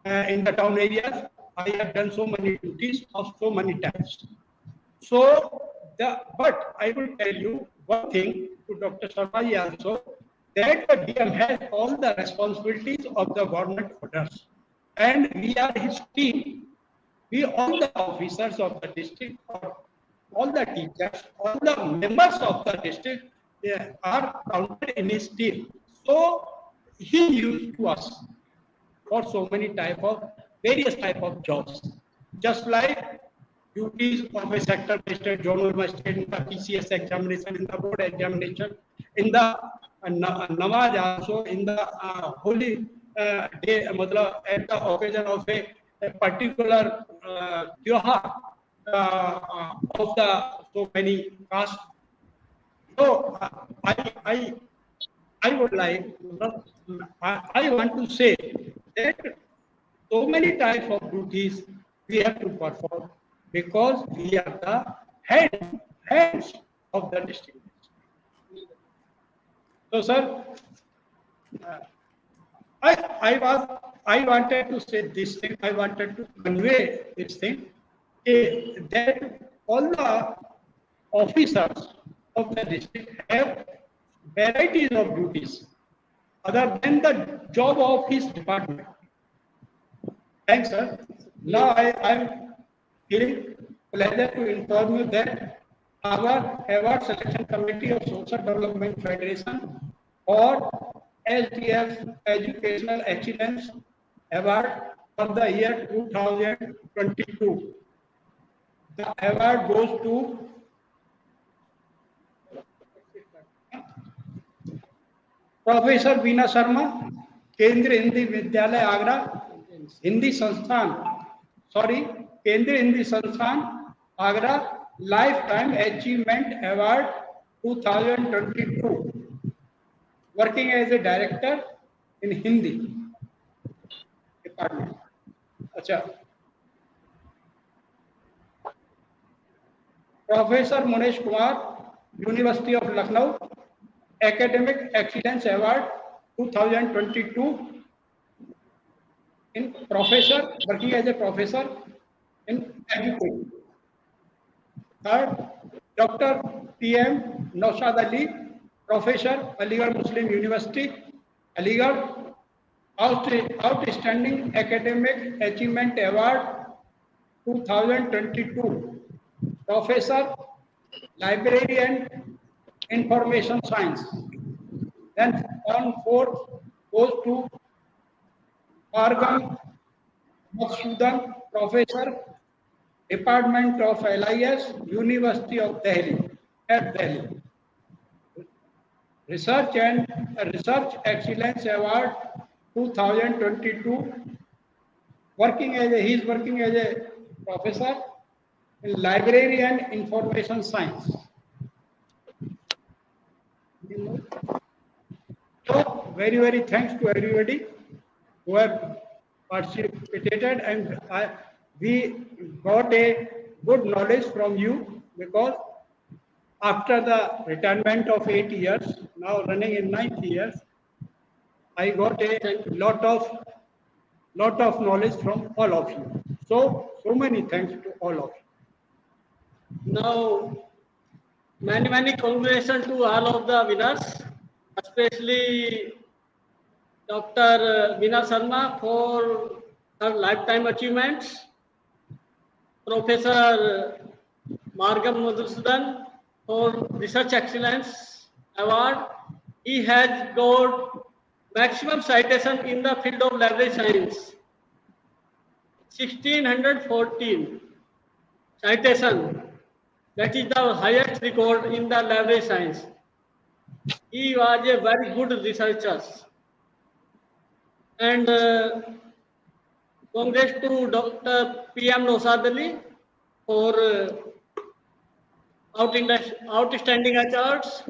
in the town areas. I have done so many duties of so many times. So, but I will tell you one thing to Dr. Sharma ji also, that the DM has all the responsibilities of the government orders, and we are his team. We all the officers of the district, all the teachers, all the members of the district, they are counted in his team. So he used to us for so many various type of jobs, just like duties of a sector-based zonal magistrate in the PCS examination, in the board examination, in the namaz also, in the holy day, at the occasion of a particular tyohar of the so many castes. So I would like, I want to say that so many types of duties we have to perform because we are the heads of the district. So, sir, I wanted to say this thing. I wanted to convey this thing that all the officers of the district have varieties of duties other than the job of his department. Thanks, sir. Now I am feeling pleasure to inform you that our Award Selection Committee of Social Development Federation or SDF Educational Excellence Award for the year 2022. The award goes to Professor BINA Sharma, Kendriya Hindi Vidyalaya Agra, Hindi Sansthan, Kendriya Hindi Sansthan, Agra, Lifetime Achievement Award 2022. Working as a director in Hindi department. Acha. Professor MUNESH Kumar, University of Lucknow, Academic Excellence Award 2022 in professor, working as a professor in education. Third, Dr. PM Naushad Ali, Professor, Aligarh Muslim University, Aligarh, Outstanding Academic Achievement Award 2022, Professor, Library and Information Science. Then on fourth goes to MADHUSUDHAN, Professor, Department of LIS, University of Delhi, at Delhi. Research and Research Excellence Award 2022. He is working as a professor in Library and Information Science. So very thanks to everybody who have participated, and we got a good knowledge from you, because after the retirement of 8 years, now running in 9th years, I got a lot of knowledge from all of you. So many thanks to all of you. Now, many congratulations to all of the winners, especially Dr. BINA Sharma for her lifetime achievements, Professor MADHUSUDHAN for Research Excellence Award. He has got maximum citation in the field of library science, 1614 citation. That is the highest record in the library science. He was a very good researcher. And congrats to Dr. PM Nosadali for outstanding awards.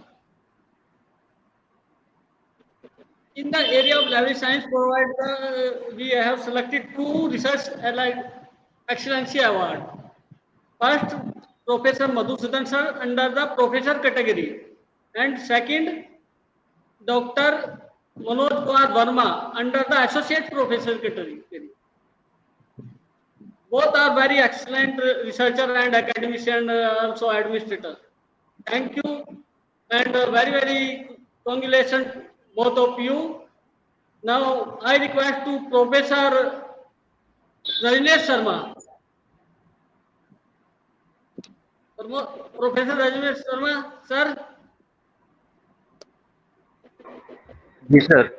In the area of library science, we have selected two research excellency award. First, Professor MADHUSUDHAN sir under the professor category, and second, Dr. Manoj Kumar Verma under the associate professor category. Both are very excellent researcher and academician, also administrator. Thank you, and very congratulations both of you. Now I request to Professor Rajneesh Sharma. Professor Rajneesh Sharma, sir. Yes, sir.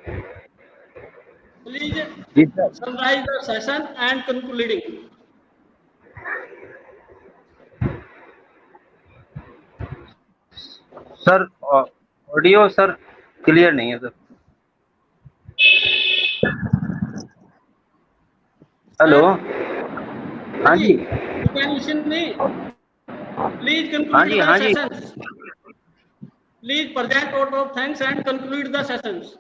Please Yes, sir. summarize the session and concluding. Sir audio sir clear नहीं है sir. Hello. हाँ जी. You can listen me. Please conclude the sessions. Please present vote of thanks and conclude the sessions.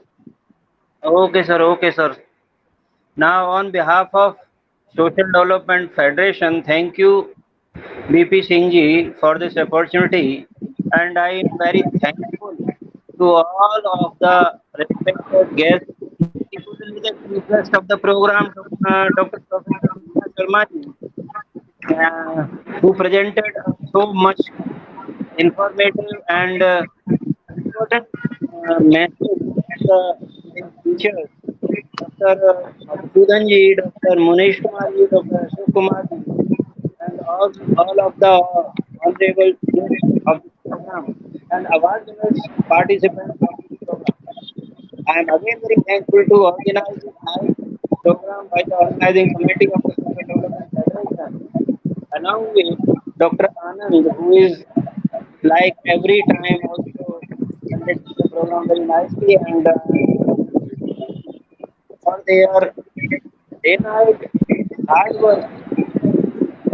Okay, sir. Okay, sir. Now, on behalf of Social Development Federation, thank you, BP Singh ji, for this opportunity, and I am very thankful to all of the respected guests, particularly the chief guest of the program, Dr. Professor Sharma ji, who presented so much informative and important message to the teachers. Dr. MADHUSUDHAN ji, Dr. MUNESH Kumar ji, Dr. ASHOK Kumar ji, and all of the honorable guests of this program and award winners participants of this program. I am again very thankful to organize this nice program by the organizing committee of the Social Development Federation, along with Dr. Anand, who is like every time also conducting the program very nicely, and for their day-night hard work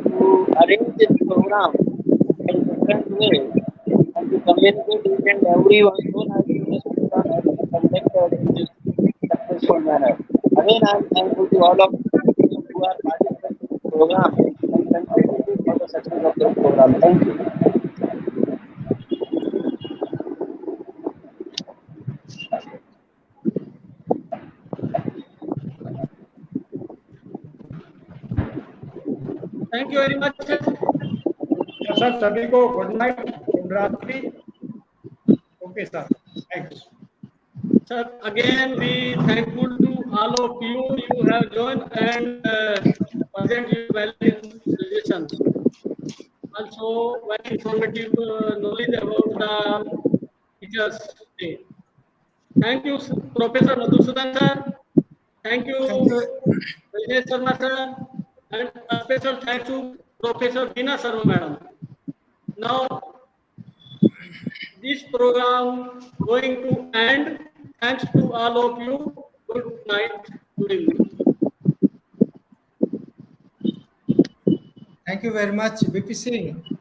to arrange this program in different ways and to communicate each and everyone so nicely this program has been conducted in this successful manner. Again, I am thankful to all of you who are participating in this program and contributing for the success of this program. Thank you. Thank you very much. Sir सभी को good night, शुभ रात्रि. Okay sir, thanks. Sir, again we thankful to all of you. You have joined and present your valuable suggestions. Also, very informative knowledge about the Teachers' Day. Thank you, Professor MADHUSUDHAN sir. Thank you, Rajneesh Sharma sir, and a special thanks to Professor BINA Sharma madam. Now, this program going to end. Thanks to all of you. Good night. Good evening. Thank you very much, BP Singh.